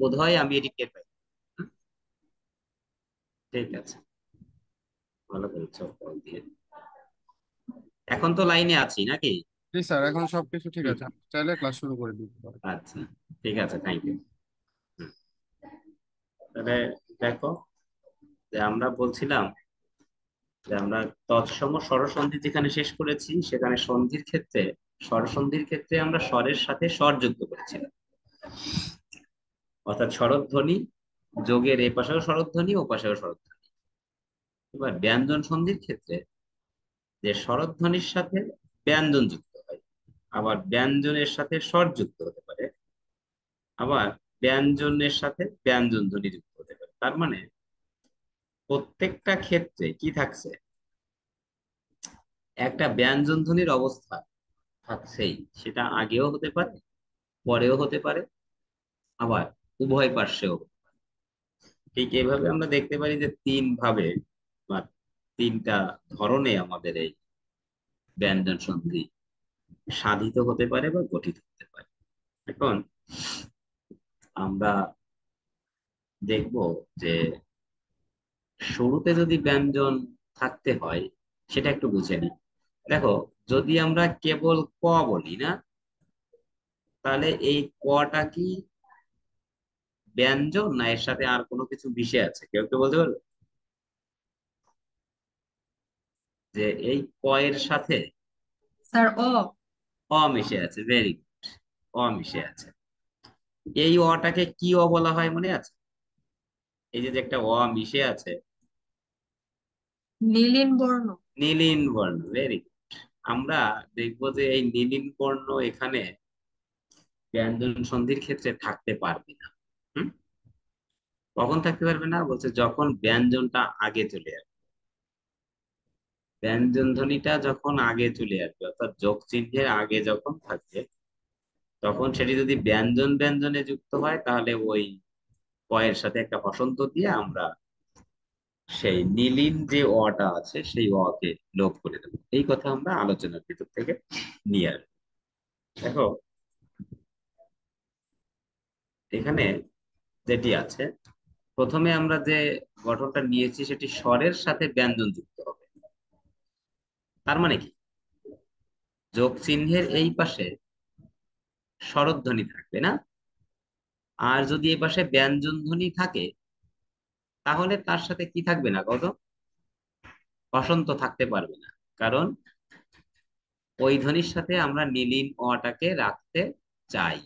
বোধহয় আমি এটি টের পাই। হুম, ঠিক আছে, ভালো করেছো কল দিয়ে। এখন তো লাইনে আছি নাকি? জি স্যার, এখন সবকিছু ঠিক হুম, আছে, আপনি চাইলে ক্লাস শুরু করে দিতে পারেন। আচ্ছা, ঠিক আছে, থ্যাংক ইউ। তাহলে দেখো, যে আমরা বলছিলাম যে আমরা তৎসম স্বরসন্ধি যেখানে শেষ করেছি সেখানে সন্ধির ক্ষেত্রে, স্বরসন্ধির ক্ষেত্রে আমরা স্বরের সাথে স্বর যুক্ত করেছিলাম, অর্থাৎ স্বরধ্বনি যোগের এ পাশেও স্বরধ্বনি ও পাশেও স্বরধ্বনি। এবার ব্যঞ্জন সন্ধির ক্ষেত্রে যে স্বরধ্বনির সাথে ব্যঞ্জন যুক্ত হয়, আবার ব্যঞ্জনের সাথে স্বর যুক্ত হতে পারে, আবার ব্যঞ্জনের সাথে ব্যঞ্জন ধ্বনি যুক্ত হতে পারে। তার মানে প্রত্যেকটা ক্ষেত্রে কি থাকছে, একটা ব্যঞ্জন ধ্বনির অবস্থা থাকছেই। সেটা আগেও হতে পারে, পরেও হতে পারে, আবার উভয় পার্শ্বেও। ঠিক এভাবে আমরা দেখতে পারি যে তিন ভাবে বা তিনটা ধরনে আমাদের এই ব্যঞ্জন সন্ধি সাধিত হতে পারে বা গঠিত হতে পারে। এখন আমরা দেখব যে শুরুতে যদি ব্যঞ্জন থাকতে হয় সেটা একটু বুঝে নিই। দেখো, যদি আমরা কেবল ক বলি না, তাহলে এই কটা কি ব্যঞ্জন না এর সাথে আর কোনো কিছু মিশে আছে? কেউ কেউ বলতে পারবে যে এই ক এর সাথে স্যার ও। অ মিশে আছে? ভেরি গুড, অ মিশে আছে। এই অটাকে কি অ বলা হয় মনে আছে? এই যে যে একটা অ মিশে আছে, নীলিন বর্ণ। নীলিন বর্ণ। Very good. আমরা দেখবো যে এই নীলিন বর্ণ এখানে ব্যঞ্জন সন্ধির ক্ষেত্রে থাকতে পারবে না। হুম, কখন থাকতে পারবে না বলছে? যখন ব্যঞ্জনটা আগে চলে আসবে, ব্যঞ্জন ধ্বনিটা যখন আগে চলে আসবে, অর্থাৎ যোগ চিহ্নের আগে যখন থাকবে, তখন সেটি যদি ব্যঞ্জন ব্যঞ্জনে যুক্ত হয় তাহলে ওই কয়ের সাথে একটা হসন্ত দিয়ে আমরা সেই নীলিন যে অটা আছে সেই অ কে লোপ করে দেবো। এই কথা আমরা আলোচনার ভিতর থেকে নিয়ে আসবো। দেখো, এখানে যেটি আছে, প্রথমে আমরা যে গঠনটা নিয়েছি সেটি স্বরের সাথে ব্যঞ্জন যুক্ত হবে। তার মানে কি, যোগ চিহ্নের এই পাশে স্বরধ্বনি থাকবে না, আর যদি এই পাশে ব্যঞ্জন ধ্বনি থাকে তাহলে তার সাথে কি থাকবে না কত? বসন্ত থাকতে পারবে না। কারণ ওই ধ্বনির সাথে আমরা নীলিন অটাকে রাখতে চাই।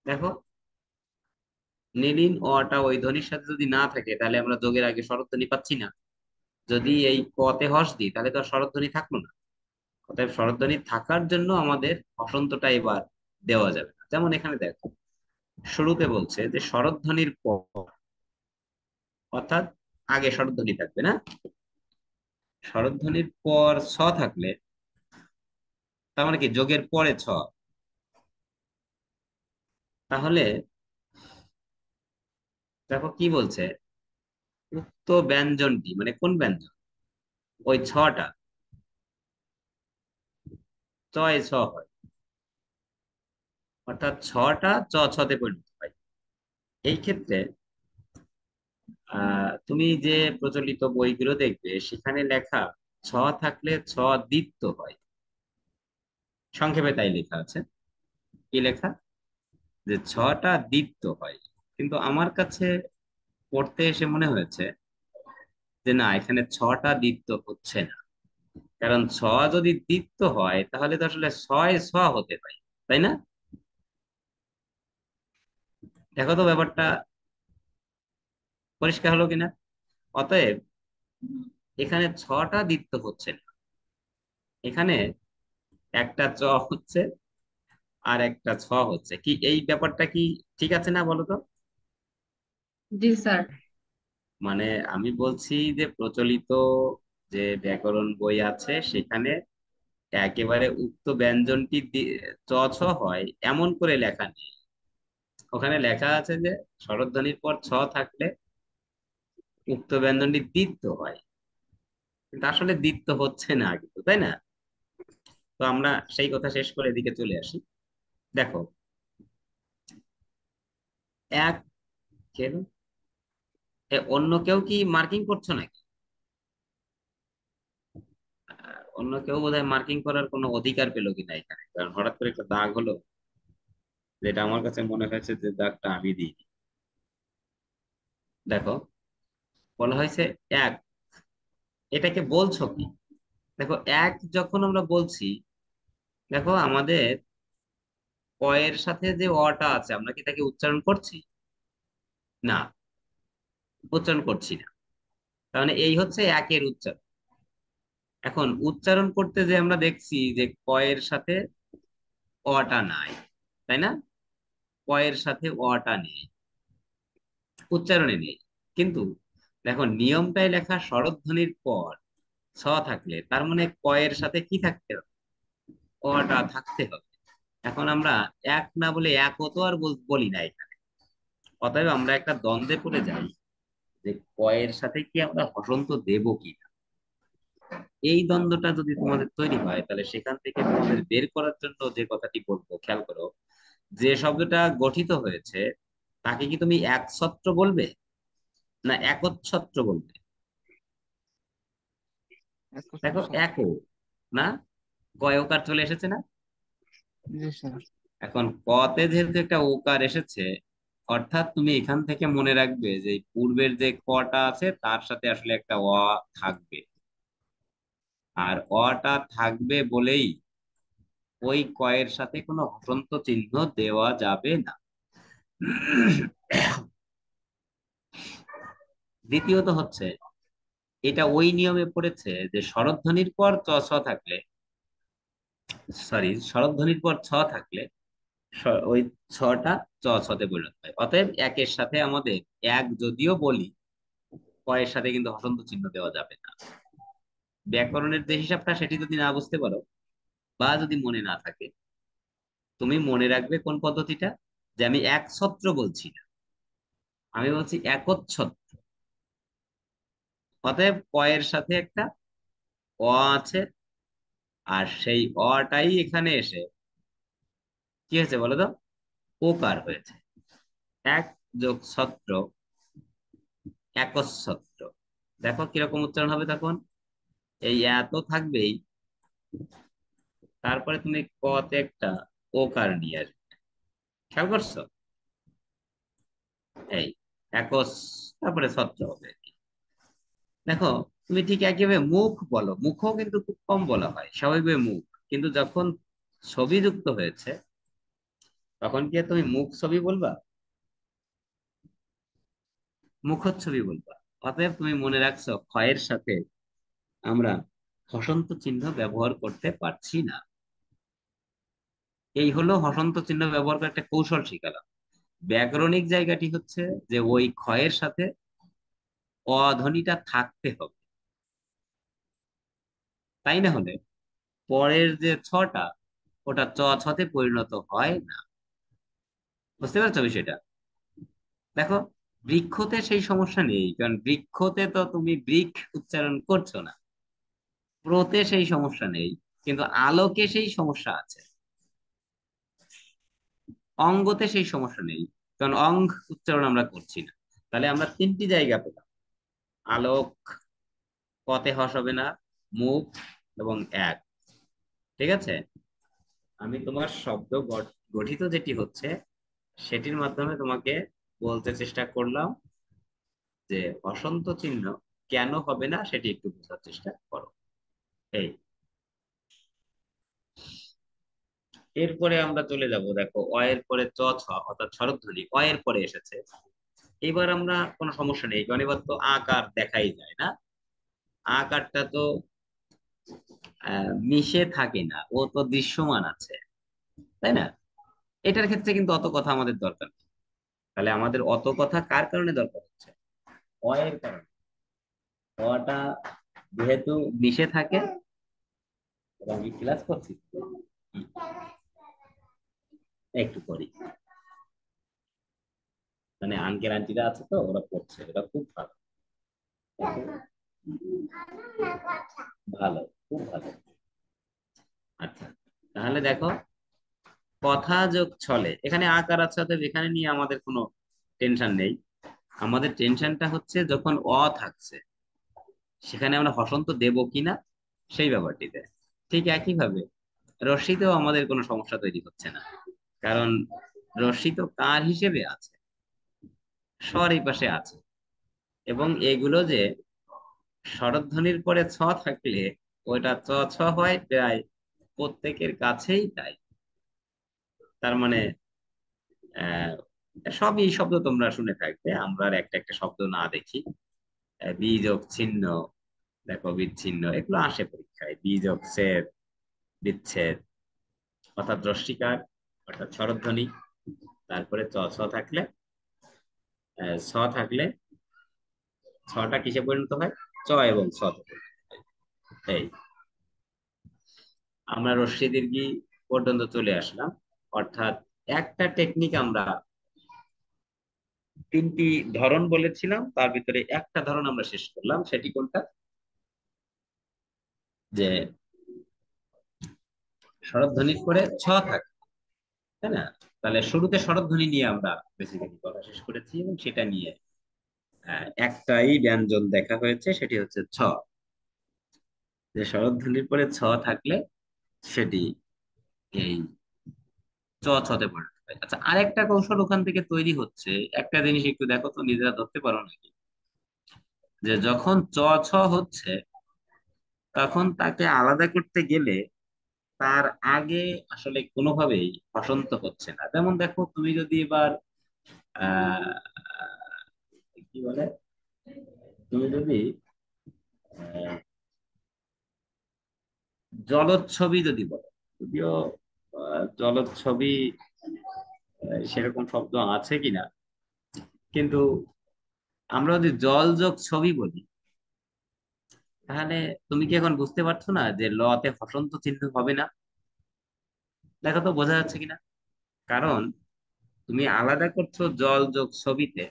দেখো, নীলিন অটা ওই ধ্বনির সাথে যদি না থাকে তাহলে আমরা যোগের আগে স্বরধ্বনি পাচ্ছি না। যদি এই কতে হর্ষ দিই তাহলে তো আর স্বরধ্বনি থাকলো না। অতএব স্বরধ্বনি থাকার জন্য আমাদের হসন্তটা এবার দেওয়া যাবে না। যেমন এখানে দেখো, শুরুতে বলছে যে স্বরধ্বনির পর, অর্থাৎ আগে স্বরধ্বনি থাকবে না। স্বরধ্বনির পর ছ থাকলে তার মানে কি যোগের পরে ছ, তাহলে দেখো কি বলছে, উক্ত ব্যঞ্জনটি মানে কোন ব্যঞ্জন, ওই ছটা চয় ছ হয়, অর্থাৎ ছটা চ ছতে পরিণত হয়। এই ক্ষেত্রে তুমি যে প্রচলিত বইগুলো দেখবে সেখানে লেখা ছ থাকলে ছ দ্বিত্ব হয়। সংক্ষেপে তাই লেখা আছে। কি লেখা? যে ছটা দ্বিত্ব হয়। কিন্তু আমার কাছে পড়তে এসে মনে হয়েছে যে না, এখানে ছটা দ্বিত্ব হচ্ছে না। কারণ ছ যদি দ্বিত্ব হয় তাহলে তো আসলে ছয় ছ হতে হয়, তাই না? দেখো তো ব্যাপারটা পরিষ্কার হলো কিনা। অতএব এখানে ছটা দ্বিত্ব হচ্ছে না, এখানে একটা চ হচ্ছে আর একটা ছ হচ্ছে। কি এই ব্যাপারটা কি ঠিক আছে না বলো তো? জি স্যার। মানে আমি বলছি যে প্রচলিত যে ব্যাকরণ বই আছে সেখানে একেবারে উক্ত ব্যঞ্জনটি চ ছ হয় এমন করে লেখা নেই। ওখানে লেখা আছে যে স্বরধ্বনির পর ছ থাকলে উক্ত ব্যঞ্জনটি দ্বিত্ব হয়। কিন্তু আসলে দ্বিত্ব হচ্ছে না কিন্তু, তাই না? তো আমরা সেই কথা শেষ করে এদিকে চলে আসি। দেখো, এক কেন, অন্য কেউ কি মার্কিং করছো নাকি? অন্য কেউ বোধহয় মার্কিং করার কোনো অধিকার পেলো কিনা এখানে, কারণ হঠাৎ করে একটা দাগ হলো, যেটা আমার কাছে মনে হয়েছে যে দাগটা আমি দিই। দেখো, বলা হয়েছে এক, এটাকে বলছো কি? দেখো, এক যখন আমরা বলছি, দেখো আমাদের ক এর সাথে যে অটা আছে, আমরা কি তাকে উচ্চারণ করছি? না, উচ্চারণ করছি না। তার মানে এই হচ্ছে একের উচ্চারণ। এখন উচ্চারণ করতে যে আমরা দেখছি যে ক এর সাথে অটা নাই, তাই না? ক এর সাথে অটা নেই, উচ্চারণে নেই। কিন্তু দেখো, নিয়মটাই লেখা স্বরধ্বনির পর ছ থাকলে, তার মানে ক এর সাথে কি থাকতে হবে? অটা থাকতে হবে। এখন আমরা এক না বলে একও তো আর বলি না এখানে। অতএব আমরা একটা দ্বন্দ্বে পড়ে যাই যে ক এর সাথে কি আমরা হসন্ত দেব কি না। এই দ্বন্দ্বটা যদি তোমাদের তৈরি হয়, তাহলে সেখান থেকে তোমাদের বের করার জন্য যে কথাটি বলবো, খেয়াল করো, যে শব্দটা গঠিত হয়েছে তাকে কি তুমি একছত্র বলবে না একচ্ছত্র বলবে? দেখো, ছাত্র। একও না, কয়কার চলে এসেছে না? জি স্যার। এখন কতে যেহেতু একটা ওকার এসেছে, অর্থাৎ তুমি এখান থেকে মনে রাখবে যে এই পূর্বের যে কটা আছে তার সাথে আসলে একটা অ থাকবে। আর অটা থাকবে বলেই ওই কয়ের সাথে কোনো হসন্ত চিহ্ন দেওয়া যাবে না। দ্বিতীয়ত হচ্ছে, এটা ওই নিয়মে পড়েছে যে স্বরধ্বনির পর চ ছ থাকলে, সরি, স্বরধ্বনির পর ছ থাকলে ওই ছটা চ ছতে পরিণত হয়। অতএব একের সাথে আমাদের এক যদিও বলি, কয়ের সাথে কিন্তু হসন্ত চিহ্ন দেওয়া যাবে না। ব্যাকরণের যে হিসাবটা সেটি যদি না বুঝতে পারো বা যদি মনে না থাকে, তুমি মনে রাখবে কোন পদ্ধতিটা, যে আমি একছত্র বলছি না, আমি বলছি একচ্ছত্র। অতএব কয়ের সাথে একটা অ আছে, আর সেই অটাই এখানে এসে কি হয়েছে বলো তো? ওকার হয়েছে। এক যোগ ছত্র একচ্ছত্র। দেখো কিরকম উচ্চারণ হবে তখন, এই এত থাকবেই, তারপরে তুমি কতে একটা ওকার নিয়ে আসবে। খেয়াল করছো? এই একস, তারপরে ছত্র হবে। দেখো, তুমি ঠিক একইভাবে মুখ বলো, মুখও কিন্তু খুব কম বলা হয় স্বাভাবিকভাবে মুখ, কিন্তু যখন ছবি যুক্ত হয়েছে তখন কি আর তুমি মুখ ছবি বলবা? মুখচ্ছবি বলবা। অতএব তুমি মনে রাখছো ক্ষয়ের সাথে আমরা হসন্ত চিহ্ন ব্যবহার করতে পারছি না। এই হলো হসন্ত চিহ্ন ব্যবহার করে একটা কৌশল শিখালাম। ব্যাকরণিক জায়গাটি হচ্ছে যে ওই ক্ষয়ের সাথে অধ্বনিটা থাকতে হবে, তাই না হলে পরের যে ছটা, ওটা চ ছতে পরিণত হয় না। বুঝতে পারছো বিষয়টা? দেখো, বৃক্ষতে সেই সমস্যা নেই, কারণ বৃক্ষতে তো তুমি বৃক্ষ উচ্চারণ করছো না। প্রতে সেই সমস্যা নেই, কিন্তু আলোকে সেই সমস্যা আছে। অঙ্গতে সেই সমস্যা নেই, কারণ অঙ্গ উচ্চারণ আমরা করছি না। তাহলে আমরা তিনটি জায়গা পেলাম, আলোক কতে হস হবে না, মুখ এবং এক। ঠিক আছে, আমি তোমার শব্দ গঠিত যেটি হচ্ছে সেটির মাধ্যমে তোমাকে বলতে চেষ্টা করলাম যে বসন্ত চিহ্ন কেন হবে না সেটি একটু বোঝার চেষ্টা করো। এই, এরপরে আমরা চলে যাব, দেখো অ এর পরে চ ছ অর্থাৎ স্বরধ্বনি অ এর পরে এসেছে। এবার আমরা কোনো সমস্যা নেই, কারণ এবার তো আকার দেখাই যায় না। আকারটা তো মিশে থাকে না, ও তো দৃশ্যমান আছে, তাই না? এটার ক্ষেত্রে কিন্তু অত কথা আমাদের দরকার নেই। তাহলে আমাদের অত কথা কার কারণে দরকার হচ্ছে? অ এর কারণে। অটা যেহেতু মিশে থাকে, এবং আমি ক্লাস করছি, একটু করি, মানে আঙ্কেল আন্টিরা আছে তো, ওরা পড়ছে, ওরা খুব ভালো, ভালো, খুব ভালো। আচ্ছা, তাহলে দেখো, কথা যোগ ছলে, এখানে আকার আছে, অতএব এখানে নিয়ে আমাদের কোনো টেনশন নেই। আমাদের টেনশনটা হচ্ছে যখন থাকছে, সেখানে আমরা হসন্ত দেব কিনা, সেই ব্যাপারটিতে। ঠিক একইভাবে রশ্মিতেও আমাদের কোনো সমস্যা তৈরি হচ্ছে না, কারণ রশ্মি তো কার হিসেবে আছে, স্বর এই পাশে আছে। এবং এগুলো যে স্বরধ্বনির পরে ছ থাকলে ওইটা চ ছ হয় প্রায় প্রত্যেকের কাছেই তাই। তার মানে আহ সবই শব্দ তোমরা শুনে থাকবে, আমরা আর একটা একটা শব্দ না দেখি। বীজক চিহ্ন, দেখো বিচ্ছিন্ন, এগুলো আসে পরীক্ষায়। বীজক ছেদ, বিচ্ছেদ, অর্থাৎ রস্বীকার, অর্থাৎ স্বরধ্বনি, তারপরে চ ছ থাকলে, ছ থাকলে ছটা কিসে পরিণত হয়, চ এবং ছ তে পরিণত হয়। এই আমরা রস্যি দীর্ঘি পর্যন্ত চলে আসলাম। অর্থাৎ একটা টেকনিক আমরা, তিনটি ধরন বলেছিলাম, তার ভিতরে একটা ধরন আমরা শেষ করলাম। সেটি কোনটা? যে স্বরধ্বনির পরে ছ থাকে, তাই না? তাহলে শুরুতে স্বরধ্বনি নিয়ে আমরা বেসিক্যালি কথা শেষ করেছি, এবং সেটা নিয়ে একটাই ব্যঞ্জন দেখা হয়েছে, সেটি হচ্ছে ছ। যে স্বরধ্বনির পরে ছ থাকলে সেটি এই ছতে পরিণত হয়। আচ্ছা, আরেকটা কৌশল ওখান থেকে তৈরি হচ্ছে। একটা জিনিস একটু দেখো তো, নিজেরা ধরতে পারো নাকি, যে যখন ছ হচ্ছে, তখন তাকে আলাদা করতে গেলে তার আগে আসলে কোনোভাবেই হসন্ত হচ্ছে না। যেমন দেখো, তুমি যদি এবার আহ কি বলে, তুমি যদি আহ, জলচ্ছবি যদি বলো, যদিও জলচ্ছবি সেরকম শব্দ আছে কিনা, কিন্তু আমরা যদি জল যোগ ছবি বলি, তাহলে তুমি কি এখন বুঝতে পারছো না যে লতে হসন্ত চিহ্ন হবে না? দেখো তো বোঝা যাচ্ছে কিনা। কারণ তুমি আলাদা করছো জল যোগ ছবিতে।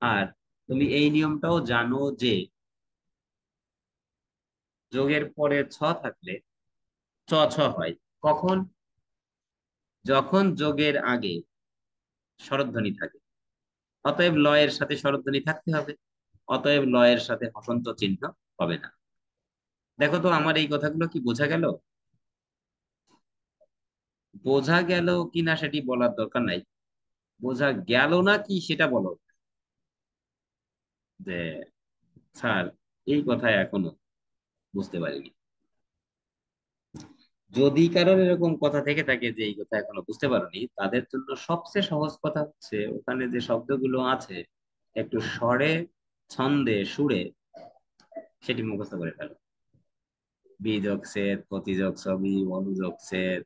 আর তুমি এই নিয়মটাও জানো যে যোগের পরে ছ থাকলে ছ হয় কখন? যখন যোগের আগে স্বরধ্বনি থাকে। অতএব লয়ের সাথে স্বরধ্বনি থাকতে হবে, অতএব লয়ের সাথে হসন্ত চিহ্ন হবে না। দেখো তো আমার এই কথাগুলো কি বোঝা গেল? বোঝা গেল কিনা সেটি বলার দরকার নাই, বোঝা গেল না কি সেটা বলো, যে স্যার এই কথায় এখনো বুঝতে পারিনি। যদি কারোর এরকম কথা থেকে থাকে যে এই কথা এখনো বুঝতে পারোনি, তাদের জন্য সবচেয়ে সহজ কথা হচ্ছে ওখানে যে শব্দগুলো আছে, একটু স্বরে, ছন্দে, সুরে সেটি মুখস্থ করে ফেলো। বীজক ছেদ, প্রতিযোগ ছবি, অনুযোগ ছেদ,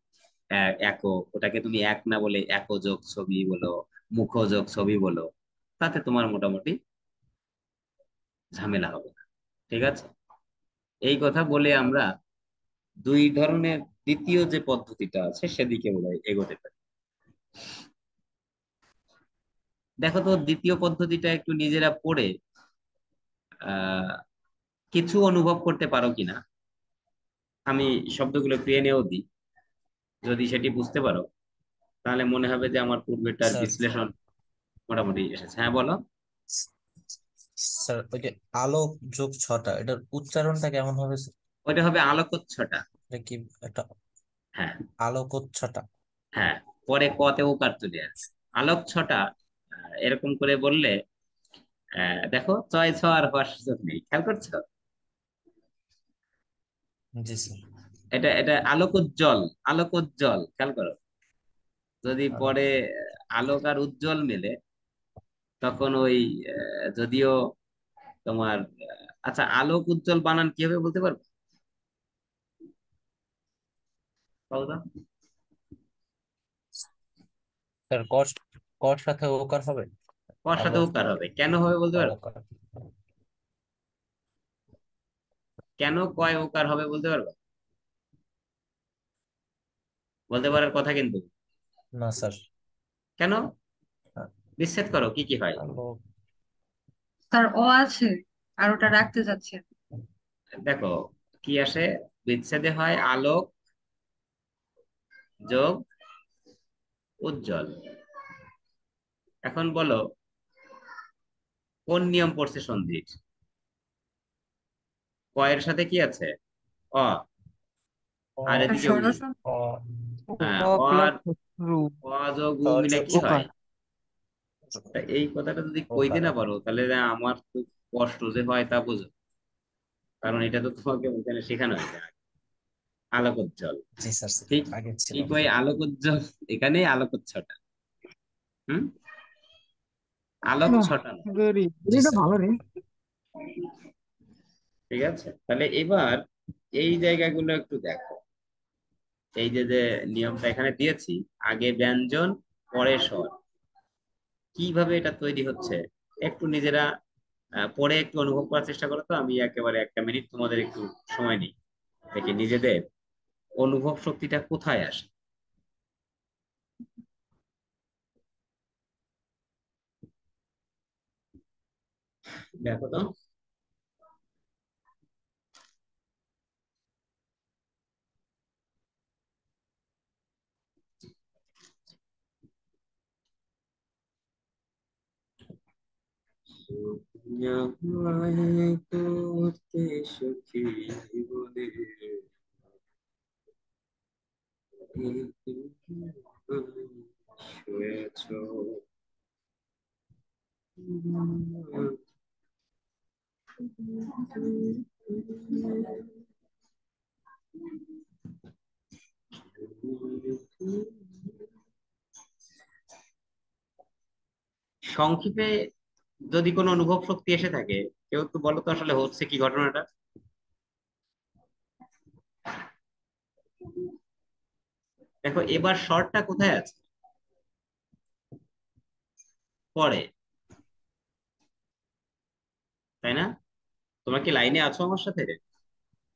একক, ওটাকে তুমি এক না বলে একযোগ ছবি বলো, মুখযোগ ছবি বলো, তাতে তোমার মোটামুটি ঝামেলা হবে না। ঠিক আছে? এই কথা বলে আমরা দুই ধরনের দ্বিতীয় যে পদ্ধতিটা আছে সেদিকে বোধহয় এগোতে পারি। দেখো তো দ্বিতীয় পদ্ধতিটা একটু নিজেরা পড়ে আহ কিছু অনুভব করতে পারো কিনা। আমি শব্দগুলো একটু এনেও দিই, যদি সেটি বুঝতে পারো তাহলে মনে হবে যে আমার পূর্বেটার স্যার বিশ্লেষণ মোটামুটি এসেছে। হ্যাঁ বলো। স্যার ওই যে আলোক যোগ ছটা, এটার উচ্চারণটা কেমন হবে স্যার? ওইটা হবে আলোকচ্ছটা। এটা কি একটা হ্যাঁ, আলোকচ্ছটা? হ্যাঁ, পরে কতে ওকার চলে আসবে। আলোকছটা এরকম করে বললে দেখো ছয় ছ আর হওয়ার সুযোগ নেই, খেয়াল করছো? জি স্যার। এটা এটা আলোকোজ্জ্বল, আলোকোজ্জ্বল, খেয়াল করো। যদি আলো পরে আলোক আর উজ্জ্বল মেলে, তখন ওই যদিও তোমার আচ্ছা, আলোক উজ্জ্বল বানান কি হবে বলতে পারবো? বলো তো। স্যার কর, কর সাথে ওকার হবে। কর সাথে আলোক উকার হবে, কেন হবে বলতে পারবো? ওকার। কেন কয় উকার হবে বলতে পারবো? বলতে পারার কথা কিন্তু। না স্যার। কেন? বিচ্ছেদ করো, কি কি হয়? আলোক। তার অ আছে আর ওটা রাখতে যাচ্ছে। দেখো কি আসে, বিচ্ছেদে হয় আলোক যোগ উজ্জ্বল। এখন বলো, কোন নিয়ম পড়ছে সন্ধির? ক এর সাথে কি আছে? অ। আর অ এদিকে উ। ষোড়শ অ হ্যাঁ, অ অ আর প্লাস রু। অ যোগ উ ক মিলে যোগ কি হয়? ওকার। তা এই কথাটা যদি কইতে ওকার না ওকার। পারো তাহলে আমার খুব কষ্ট যে হয় তা বুঝো। কারণ এটা তো তোমাকে ওখানে শেখানো হয়েছে আলোকোজ্জ্বল। জি স্যার, ঠিক আগে ছিল। ঠিক ওই আলোকোজ্জ্বল, এখানেই আলোকোচ্ছটা। হুম, আলোক ছটা না। গরিব জি এটা স্যার। ভালো রে। ঠিক আছে, তাহলে এবার এই জায়গাগুলো একটু দেখো। এই যে যে নিয়মটা এখানে দিয়েছি, আগে ব্যঞ্জন পরে স্বর, কিভাবে এটা তৈরি হচ্ছে একটু নিজেরা পড়ে একটু অনুভব করার চেষ্টা করো। তো আমি একেবারে একটা মিনিট তোমাদের একটু সময় নিই, দেখি নিজেদের অনুভব শক্তিটা কোথায় আসে। দেখো তো। আমায় করতে সখী বলে, শুয়েছো। সংক্ষেপে যদি কোনো অনুভব শক্তি এসে থাকে, কেউ একটু বলো তো আসলে হচ্ছে কি ঘটনাটা। দেখো এবার শর্টটা কোথায় আছে? পরে, তাই না? তোমরা কি লাইনে আছো আমার সাথে?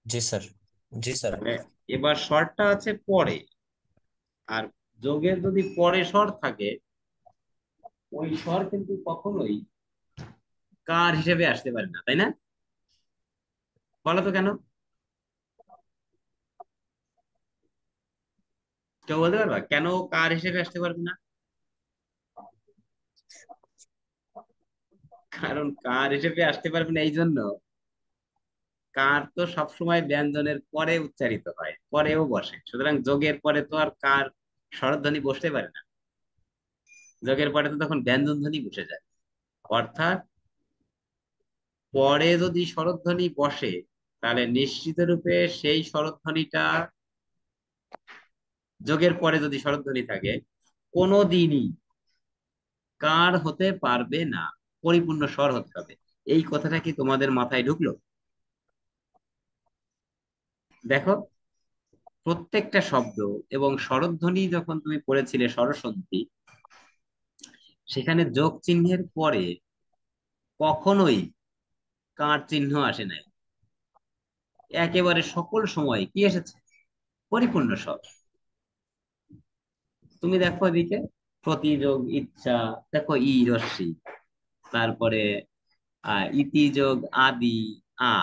জি স্যার। জি স্যার। তাহলে এবার শর্টটা আছে পরে, আর যোগের যদি পরে স্বর থাকে, ওই স্বর কিন্তু কখনোই কার হিসেবে আসতে পারে না, তাই না? বলো তো কেন? কেউ বলতে পারবা কেন কার হিসেবে আসতে পারবে না? কারণ কার হিসেবে আসতে পারবে না এই জন্য, কার তো সবসময় ব্যঞ্জনের পরে উচ্চারিত হয়, পরেও বসে, সুতরাং যোগের পরে তো আর কার স্বরধ্বনি বসতে পারে না। যোগের পরে তো তখন ব্যঞ্জন ধ্বনি বসে যায়। অর্থাৎ পরে যদি স্বরধ্বনি বসে, তাহলে নিশ্চিত রূপে সেই স্বরধ্বনিটা, যোগের পরে যদি স্বরধ্বনি থাকে, কোনোদিনই কার হতে পারবে না, পরিপূর্ণ স্বর হতে হবে। এই কথাটা কি তোমাদের মাথায় ঢুকলো? দেখো, প্রত্যেকটা শব্দ এবং স্বরধ্বনি যখন তুমি পড়েছিলে স্বরসন্ধি, সেখানে যোগ চিহ্নের পরে কখনোই কার চিহ্ন আসে নাই। একেবারে সকল সময় কি এসেছে? পরিপূর্ণ স্বর। তুমি দেখো এদিকে প্রতিযোগ ইচ্ছা, দেখো ই রশ্মি, তারপরে ইতি যোগ আদি আ,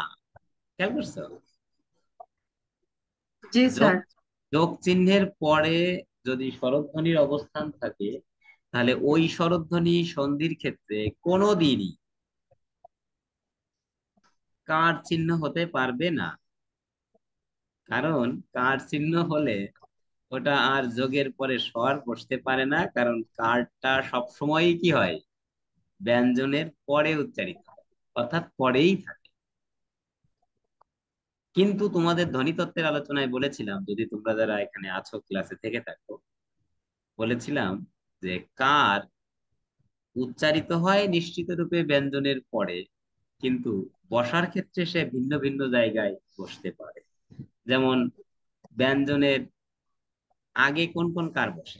খেয়াল করছো? জি যোগ স্যার। যোগ চিহ্নের পরে যদি স্বরধ্বনির অবস্থান থাকে, তাহলে ওই স্বরধ্বনি সন্ধির ক্ষেত্রে কোনোদিনই কার চিহ্ন হতে পারবে না। কারণ কার চিহ্ন হলে ওটা আর যোগের পরে স্বর বসতে পারে না, কারণ কারটা সবসময়ই কি হয়? ব্যঞ্জনের পরে উচ্চারিত হয়, অর্থাৎ পরেই থাকে। কিন্তু তোমাদের ধ্বনিতত্ত্বের আলোচনায় বলেছিলাম, যদি তোমরা যারা এখানে আছো ক্লাসে থেকে থাকো, বলেছিলাম যে কার উচ্চারিত হয় নিশ্চিত রূপে ব্যঞ্জনের পরে, কিন্তু বসার ক্ষেত্রে সে ভিন্ন ভিন্ন জায়গায় বসতে পারে। যেমন ব্যঞ্জনের আগে কোন কোন কার বসে?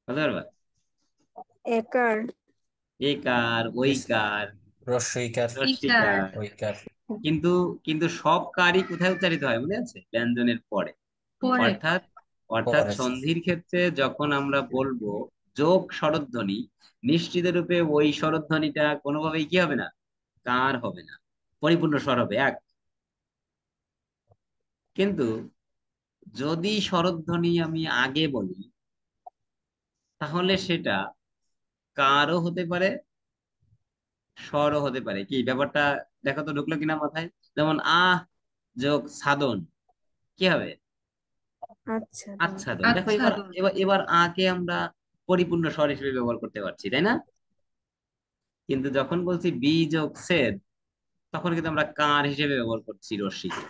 বুঝতে পারবা? একার। এ কার, জি ওই স্যার। কার, রস্বইকার। ইকার। রস্বীকার। ওইকার। কিন্তু কিন্তু সব কারই কোথায় উচ্চারিত হয় মনে আছে? ব্যঞ্জনের পরে। পরে। অর্থাৎ অর্থাৎ পরে। সন্ধির ক্ষেত্রে যখন আমরা বলবো যোগ স্বরধ্বনি, নিশ্চিত রূপে ওই স্বরধ্বনিটা কোনোভাবেই কি হবে না? কার হবে না, পরিপূর্ণ স্বর হবে এক। কিন্তু যদি স্বরধ্বনি আমি আগে বলি, তাহলে সেটা কারও হতে পারে, স্বরও হতে পারে। কি ব্যাপারটা দেখো তো, ঢুকলো কিনা মাথায়? যেমন যোগ সাধন, কি হবে? আচ্ছা। আচ্ছাদন। দেখো এবার আচ্ছাদন। এবার এবার কে আমরা পরিপূর্ণ স্বর হিসেবে ব্যবহার করতে পারছি, তাই না? কিন্তু যখন বলছি বি যোগ সেদ, তখন কিন্তু আমরা কার হিসেবে ব্যবহার করছি রশ্মিকে।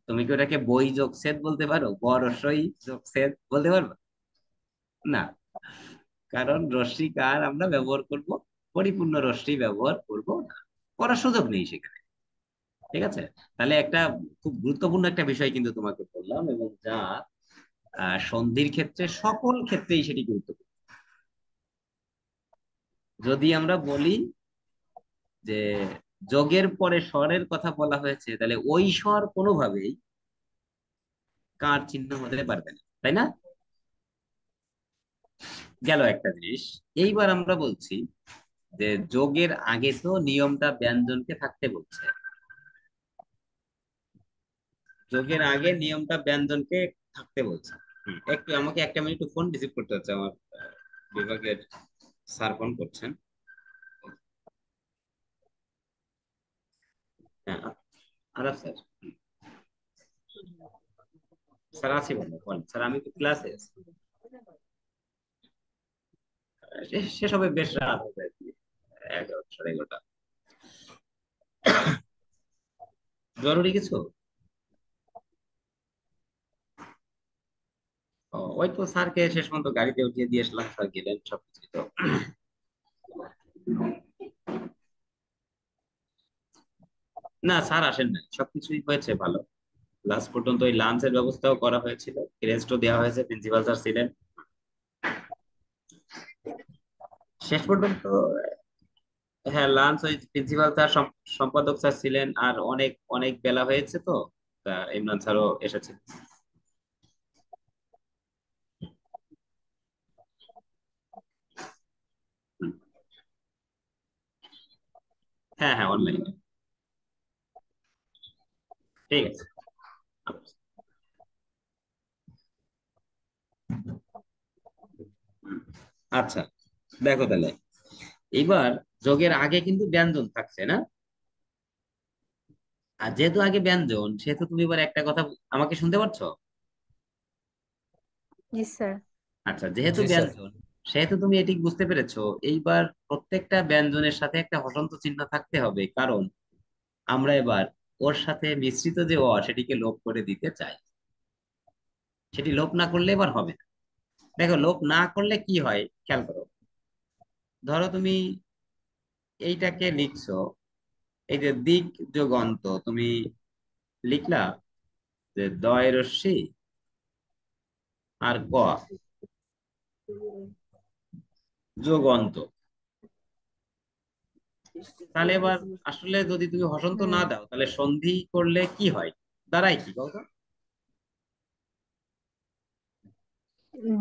তুমি কি ওটাকে বই যোগ সেদ বলতে পারো? ব রস্বই যোগ সেদ বলতে পারবে না। কারণ রশ্মি কার আমরা ব্যবহার করব, পরিপূর্ণ রশ্মি ব্যবহার করব না, করার সুযোগ নেই সেখানে। ঠিক আছে? তাহলে একটা খুব গুরুত্বপূর্ণ একটা বিষয় কিন্তু তোমাকে বললাম, এবং যা সন্ধির ক্ষেত্রে সকল ক্ষেত্রেই সেটি গুরুত্বপূর্ণ। যদি আমরা বলি যে যোগের পরে স্বরের কথা বলা হয়েছে, তাহলে ওই স্বর কোনোভাবেই কার চিহ্ন হতে পারবে না, তাই না? গেল একটা জিনিস। এইবার আমরা বলছি যে যোগের আগে তো নিয়মটা ব্যঞ্জনকে থাকতে বলছে, যোগের আগে নিয়মটা ব্যঞ্জনকে থাকতে বলছে। একটু আমাকে একটা মিনিট ফোন রিসিভ করতে হচ্ছে, আমার বিভাগের স্যার ফোন করছেন। হ্যাঁ, আলাপ স্যার। স্যার আছি, বলুন বলেন স্যার, আমি তো ক্লাসে আছি। শেষ হবে বেশ রাত হবে আর কি, 11, 11:30। জরুরি কিছু? ওই তো স্যারকে শেষ পর্যন্ত গাড়িতে উঠিয়ে দিয়ে আসলাম, স্যার গেলেন সবকিছু তো। না, স্যার আসেন না, সবকিছুই হয়েছে ভালো। লাস্ট পর্যন্ত ওই লাঞ্চের ব্যবস্থাও করা হয়েছিল, রেস্টও দেওয়া হয়েছে, প্রিন্সিপাল স্যার ছিলেন শেষ পর্যন্ত। হ্যাঁ, লাঞ্চ ওই প্রিন্সিপাল স্যার, সম্পাদক স্যার ছিলেন, আর অনেক অনেক বেলা হয়েছে তো, তা ইমরান স্যারও এসেছেন। হুম। হ্যাঁ হ্যাঁ, অনলাইনে। ঠিক আছে। আচ্ছা, দেখো তাহলে এবার যোগের আগে কিন্তু ব্যঞ্জন থাকছে না, আর যেহেতু আগে ব্যঞ্জন, সেহেতু তুমি এবার একটা কথা আমাকে শুনতে পাচ্ছো? জি স্যার। আচ্ছা, যেহেতু জি স্যার। ব্যঞ্জন, সেহেতু তুমি এটি বুঝতে পেরেছো। এইবার প্রত্যেকটা ব্যঞ্জনের সাথে একটা হসন্ত চিহ্ন থাকতে হবে, কারণ আমরা এবার ওর সাথে মিশ্রিত যে সেটিকে লোপ করে দিতে চাই। সেটি লোপ না করলে এবার হবে না। দেখো, লোপ না করলে কি হয় খেয়াল করো। ধরো তুমি এইটাকে লিখছো, এই যে দিক যোগন্ত, তুমি লিখলা যে দয় রশ্মি আর ক যোগন্ত। তাহলে এবার আসলে যদি তুমি হসন্ত না হুম। দাও, তাহলে সন্ধি করলে কি হয়, দাঁড়ায় কি বলতো?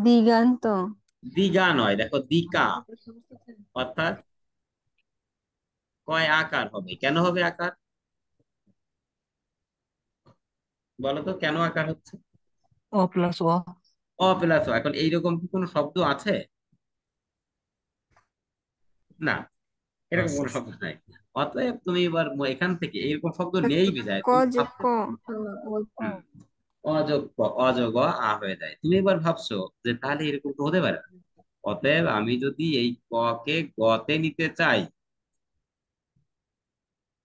দিগান্ত। দিগা নয়, দেখো দিকা, অর্থাৎ কয় আকার হবে। কেন হবে আকার বলো তো, কেন আকার হচ্ছে? অ প্লাস অ। অ প্লাস ও। এখন এইরকম কি কোনো শব্দ আছে? না, এরকম আচ্ছা কোনো আচ্ছা। শব্দ নাই। অতএব তুমি এবার এখান থেকে এরকম শব্দ নেই বিধায় ক তুমি যোগ ক। হুম, অযোগ অযোগ হয়ে যায়। তুমি এবার ভাবছো যে তাহলে এরকম তো হতে পারে না। অতএব আমি যদি এই ক কে গতে নিতে চাই,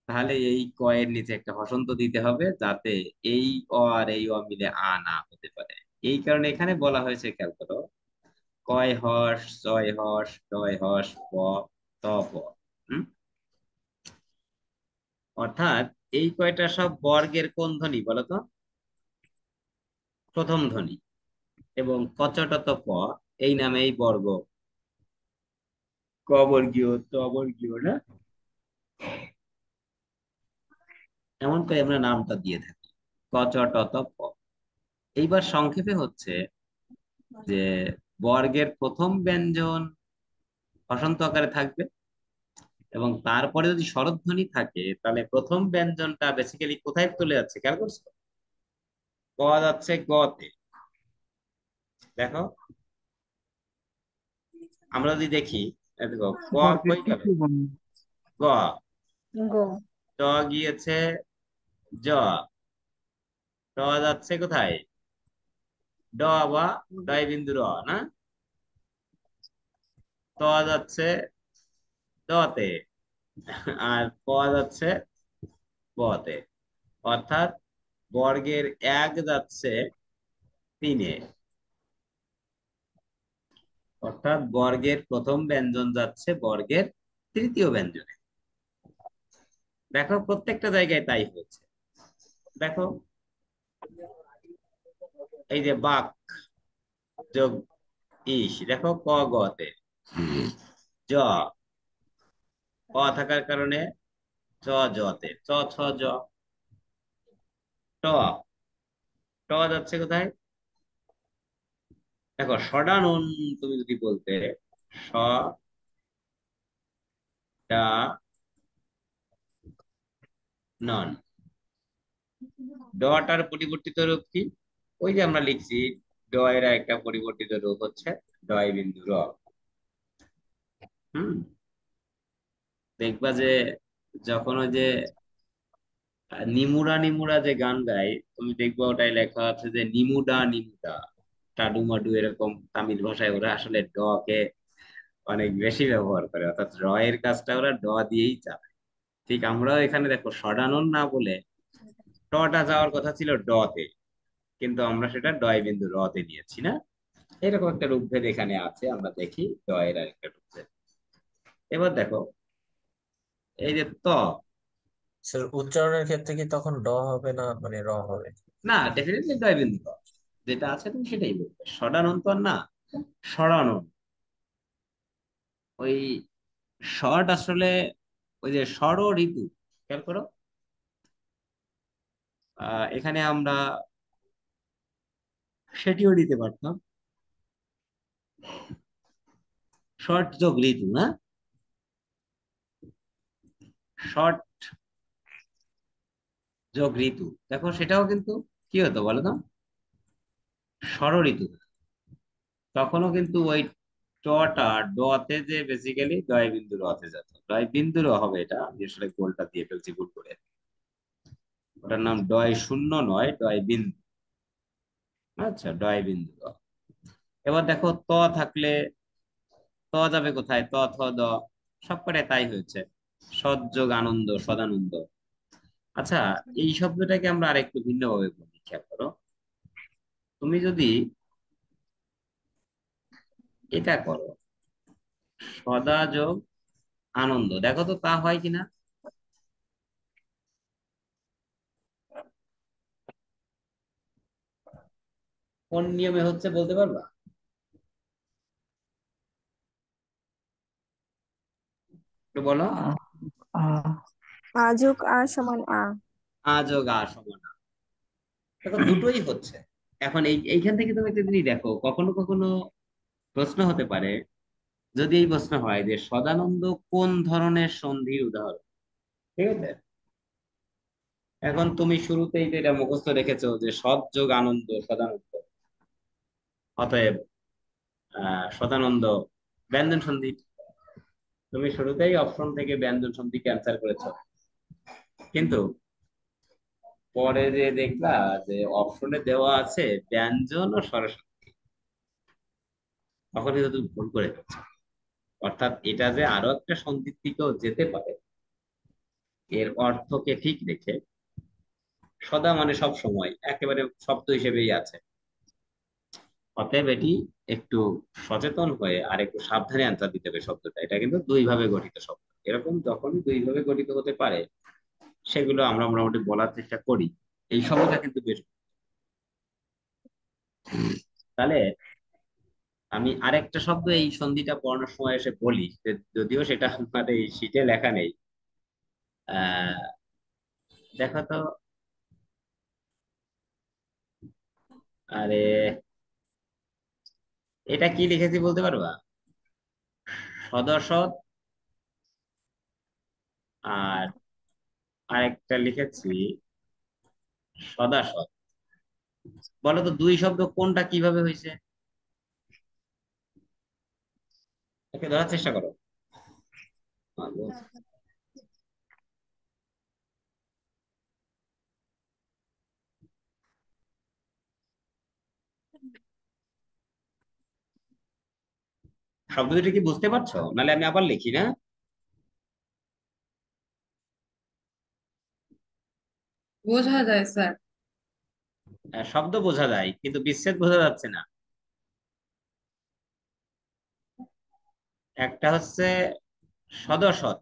তাহলে এই ক এর নিচে একটা হসন্ত দিতে হবে, যাতে এই আর এই মিলে না হতে পারে। এই কারণে এখানে বলা হয়েছে, খেয়াল করো, কয় হর্ষ, ছয় হর্ষ, টয় হর্ষ, প, ত, প। হুম? অর্থাৎ এই কয়টা সব বর্গের কোন ধ্বনি বলতো? প্রথম ধ্বনি। এবং কচটত প এই নামে এই বর্গ, ক বর্গীয়, ত বর্গীয় না, এমন করে আমরা নামটা দিয়ে থাকি, কচটত প। এইবার সংক্ষেপে হচ্ছে যে বর্গের প্রথম ব্যঞ্জন হসন্ত আকারে থাকবে, এবং তারপরে যদি স্বরধ্বনি থাকে, তাহলে প্রথম ব্যঞ্জনটা বেসিক্যালি কোথায় চলে যাচ্ছে খেয়াল করছো? ক যাচ্ছে গতে। দেখো, আমরা যদি দেখি, দেখো ক বর্গের কই গেল, তৃতীয় বর্ণ। গ, গো। ট গিয়েছে জ, ট যাচ্ছে কোথায়, ড বা ডয় বিন্দু র না, ত যাচ্ছে দতে, আর প যাচ্ছে বতে। অর্থাৎ বর্গের এক যাচ্ছে তিনে, অর্থাৎ বর্গের প্রথম ব্যঞ্জন যাচ্ছে বর্গের তৃতীয় ব্যঞ্জনে। দেখো প্রত্যেকটা জায়গায় তাই হয়েছে। দেখো এই যে বাক যোগ ইস, দেখো ক গতে, জ অ থাকার কারণে চ জতে, চ ছ জ, ট, ট যাচ্ছে কোথায়, দেখো ষডানন, তুমি যদি বলতে স ডা নন, ডটার পরিবর্তিত রূপ কি, ওই যে আমরা লিখছি ড এর একটা পরিবর্তিত রূপ হচ্ছে ডয় বিন্দু র। হুম, দেখবা যে যখন ওই যে নিমুড়া নিমুড়া যে গান গায়, তুমি দেখবা ওটাই লেখা আছে যে নিমুডা নিমুডা টাডু মাডু, এরকম তামিল ভাষায় ওরা আসলে ড কে অনেক বেশি ব্যবহার করে, অর্থাৎ র এর কাজটা ওরা ড দিয়েই চালায়। ঠিক আমরাও এখানে দেখো ষডানন না বলে টটা যাওয়ার কথা ছিল ড তে, কিন্তু আমরা সেটা ডয় বিন্দু র তে নিয়েছি না। এরকম একটা রূপভেদ এখানে আছে, আমরা দেখি ড এর আরেকটা রূপভেদ। এবার দেখো এই যে ত, স্যার উচ্চারণের ক্ষেত্রে কি তখন ড হবে না মানে র হবে? না ডেফিনেটলি ডয় বিন্দু র, যেটা আছে তুমি সেটাই বলবে, ষডানন তো আর না, সরানন। ওই শর্ট আসলে ওই যে ষড় ঋতু, খেয়াল করো, এখানে আমরা সেটিও দিতে পারতাম, শর্ট যোগ ঋতু না, শর্ট যোগ ঋতু, দেখো সেটাও কিন্তু কি হতো বলো তো, ষড় ঋতু। তখনও কিন্তু ওই টটা ডতে যে বেসিক্যালি ডয় বিন্দু রতে যেত, ডয় বিন্দু র হবে, এটা আমি আসলে গোলটা দিয়ে ফেলছি ভুল করে, ওটার নাম ডয় শূন্য নয়, ডয় বিন্দু। আচ্ছা, ডয় বিন্দু র। এবার দেখো ত থাকলে ত যাবে কোথায়, ত থ দ, সবকটায় তাই হয়েছে, সৎযোগ আনন্দ, সদানন্দ। আচ্ছা, এই শব্দটাকে আমরা আরেকটু ভিন্নভাবে বলি, খেয়াল করো, তুমি যদি এটা করো সদা যোগ আনন্দ, দেখো তো তা হয় কিনা, কোন নিয়মে হচ্ছে বলতে পারবা, একটু বলো। আ- আ- আ যোগ আ সমান আ। আ যোগ আ সমান আ। দেখো দুটোই হচ্ছে। এখন এইখান থেকে তুমি একটা জিনিস দেখো, কখনো কখনো প্রশ্ন হতে পারে, যদি এই প্রশ্ন হয় যে সদানন্দ কোন ধরনের সন্ধির উদাহরণ, ঠিক আছে, এখন তুমি শুরুতেই তো এটা মুখস্থ রেখেছো যে সৎ যোগ আনন্দ সদানন্দ, অতএব সদানন্দ ব্যঞ্জন সন্ধি, তুমি শুরুতেই অপশন থেকে ব্যঞ্জন সন্ধি ক্যান্সেল করেছো, কিন্তু পরে যে দেখলা যে অপশনে দেওয়া আছে ব্যঞ্জন ও স্বরসন্ধি, তখন কিন্তু তুমি ভুল করে ফেলছো। অর্থাৎ এটা যে আরো একটা সন্ধির দিকেও যেতে পারে, এর অর্থকে ঠিক রেখে সদা মানে সব সময় একেবারে শব্দ হিসেবেই আছে, অতএব এটি একটু সচেতন হয়ে আর একটু সাবধানে অ্যান্সার দিতে হবে শব্দটা, এটা কিন্তু দুই ভাবে গঠিত শব্দ, এরকম যখনই দুই ভাবে গঠিত হতে পারে সেগুলো আমরা মোটামুটি বলার চেষ্টা করি, এই শব্দটা কিন্তু বেশ। তাহলে আমি আরেকটা শব্দ এই সন্ধিটা পড়ানোর সময় এসে বলি, যদিও সেটা আমার এই শীটে লেখা নেই। আহ দেখো তো, আরে এটা কি লিখেছি বলতে পারবা, সদসৎ, আর আরেকটা লিখেছি সদাসৎ, বলো তো দুই শব্দ কোনটা কিভাবে হয়েছে, ওকে ধরার চেষ্টা করো। আলো। শব্দ দুটো কি বুঝতে পারছো, নাহলে আমি আবার লিখি না? বোঝা যায় স্যার। শব্দ বোঝা যায় কিন্তু বিচ্ছেদ বোঝা যাচ্ছে না। একটা হচ্ছে সদসৎ,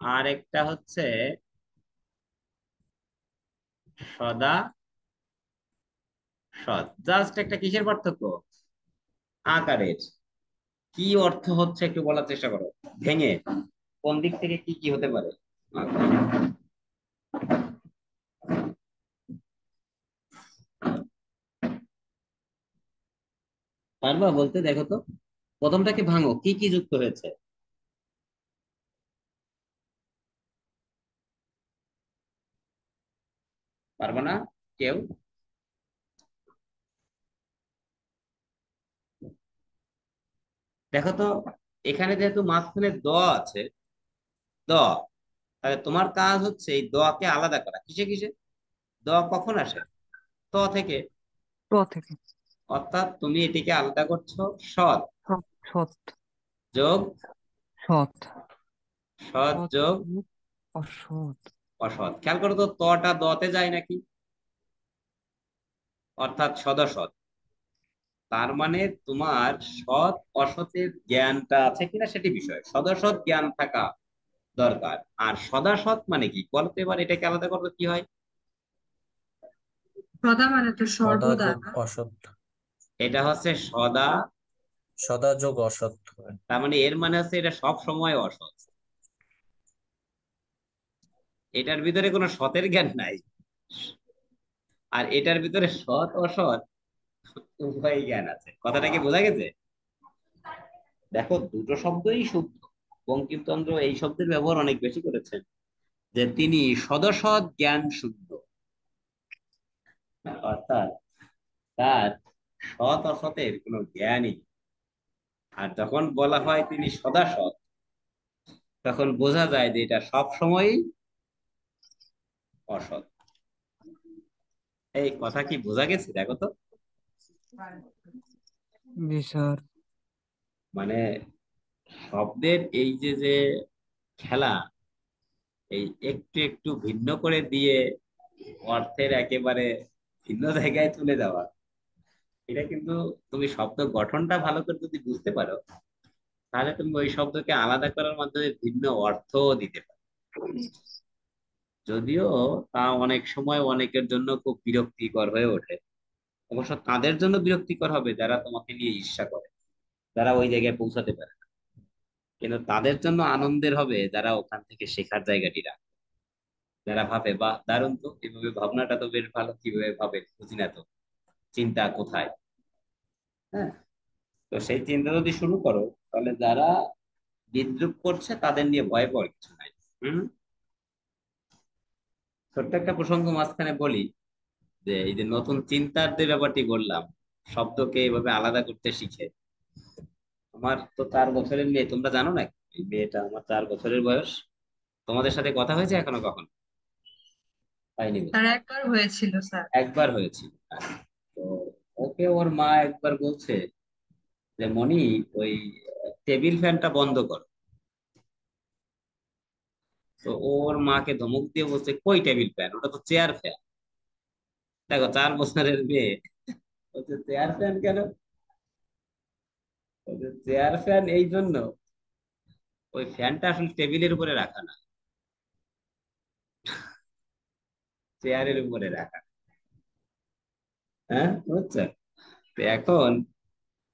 আর একটা হচ্ছে সদা সৎ। জাস্ট একটা কিসের পার্থক্য? আকারের। কি অর্থ হচ্ছে একটু বলার চেষ্টা করো ভেঙে, কোন দিক থেকে কি কি হতে পারে। পারবা বলতে? দেখো তো, প্রথমটাকে ভাঙো, কি কি যুক্ত হয়েছে? পারবা না কেউ? দেখো তো, এখানে যেহেতু মাঝখানে দ আছে, দ, তাহলে তোমার কাজ হচ্ছে এই দ কে আলাদা করা। কিসে কিসে? দ কখন আসে? ত থেকে। ট থেকে। অর্থাৎ তুমি এটিকে আলাদা করছো সৎ সৎ সৎ যোগ সৎ সৎ সৎ যোগ যোগ অসৎ। অসৎ। খেয়াল করো তো, তটা দতে যায় নাকি? অর্থাৎ সদসৎ। তার মানে তোমার সৎ অসতের জ্ঞানটা আছে কিনা সেটি বিষয়, সদসৎ জ্ঞান থাকা দরকার। আর সদাসৎ মানে কি বলতে, এবার এটাকে আলাদা করবে কি হয়? সদা মানে তো সদা সর্বদা যোগ না? অসৎ। এটা হচ্ছে সদা। সদা যোগ অসৎ। তার মানে এর মানে হচ্ছে এটা সব সময় অসৎ। এটার ভিতরে কোনো সতের জ্ঞান নাই, আর এটার ভিতরে সৎ অসৎ উভয় জ্ঞান আছে। কথাটা কি বোঝা গেছে? দেখো, দুটো শব্দই শুদ্ধ। বঙ্কিমচন্দ্র এই শব্দের ব্যবহার অনেক বেশি করেছেন, যে তিনি সদসৎ জ্ঞান শুদ্ধ। অর্থাৎ তার সৎ অসতের কোনো জ্ঞানই নেই। আর যখন বলা হয় তিনি সদা সৎ, তখন বোঝা যায় যে এটা সব সময়ই অসৎ। এই কথা কি বোঝা গেছে? দেখো তো, জি স্যার। মানে শব্দের এই যে যে খেলা, এই একটু একটু ভিন্ন করে দিয়ে অর্থের একেবারে ভিন্ন জায়গায় তুলে দেওয়া, এটা কিন্তু তুমি শব্দ গঠনটা ভালো করে যদি বুঝতে পারো, তাহলে তুমি ওই শব্দকে আলাদা করার মাধ্যমে ভিন্ন অর্থও দিতে পারো। যদিও তা অনেক সময় অনেকের জন্য খুব বিরক্তিকর হয়ে ওঠে। অবশ্য তাদের জন্য বিরক্তিকর হবে যারা তোমাকে নিয়ে ঈর্ষা করে, যারা ওই জায়গায় পৌঁছাতে পারে না। কিন্তু তাদের জন্য আনন্দের হবে যারা ওখান থেকে শেখার জায়গাটি রাখে, যারা ভাবে বাহ দারুণ তো, এভাবে ভাবনাটা তো বেশ ভালো, কিভাবে ভাবে বুঝি না তো, চিন্তা কোথায়। হ্যাঁ, তো সেই চিন্তা যদি শুরু করো, তাহলে যারা বিদ্রুপ করছে তাদের নিয়ে ভয় পাওয়ার কিছু নাই। হম। ছোট্ট একটা প্রসঙ্গ মাঝখানে বলি, যে এই যে নতুন চিন্তার যে ব্যাপারটি বললাম, শব্দকে এইভাবে আলাদা করতে শিখে। আমার তো 4 বছরের মেয়ে, তোমরা জানো না, এই মেয়েটা আমার 4 বছরের বয়স। তোমাদের সাথে কথা হয়েছে এখনো কখন? হয়নি তার বোধহয়। একবার হয়েছিল স্যার। একবার হয়েছিল। তো ওকে ওর মা একবার বলছে যে মনি, ওই টেবিল ফ্যানটা বন্ধ করো। তো ওর মাকে ধমক দিয়ে বলছে কই টেবিল ফ্যান, ওটা তো চেয়ার ফ্যান। দেখো, 4 বছরের মেয়ে বলছে চেয়ার ফ্যান কেন? বলছে চেয়ার ফ্যান এই জন্য, ওই ফ্যানটা আসলে টেবিলের উপরে রাখা না, চেয়ারের উপরে রাখা। হ্যাঁ, বুঝছেন? তো এখন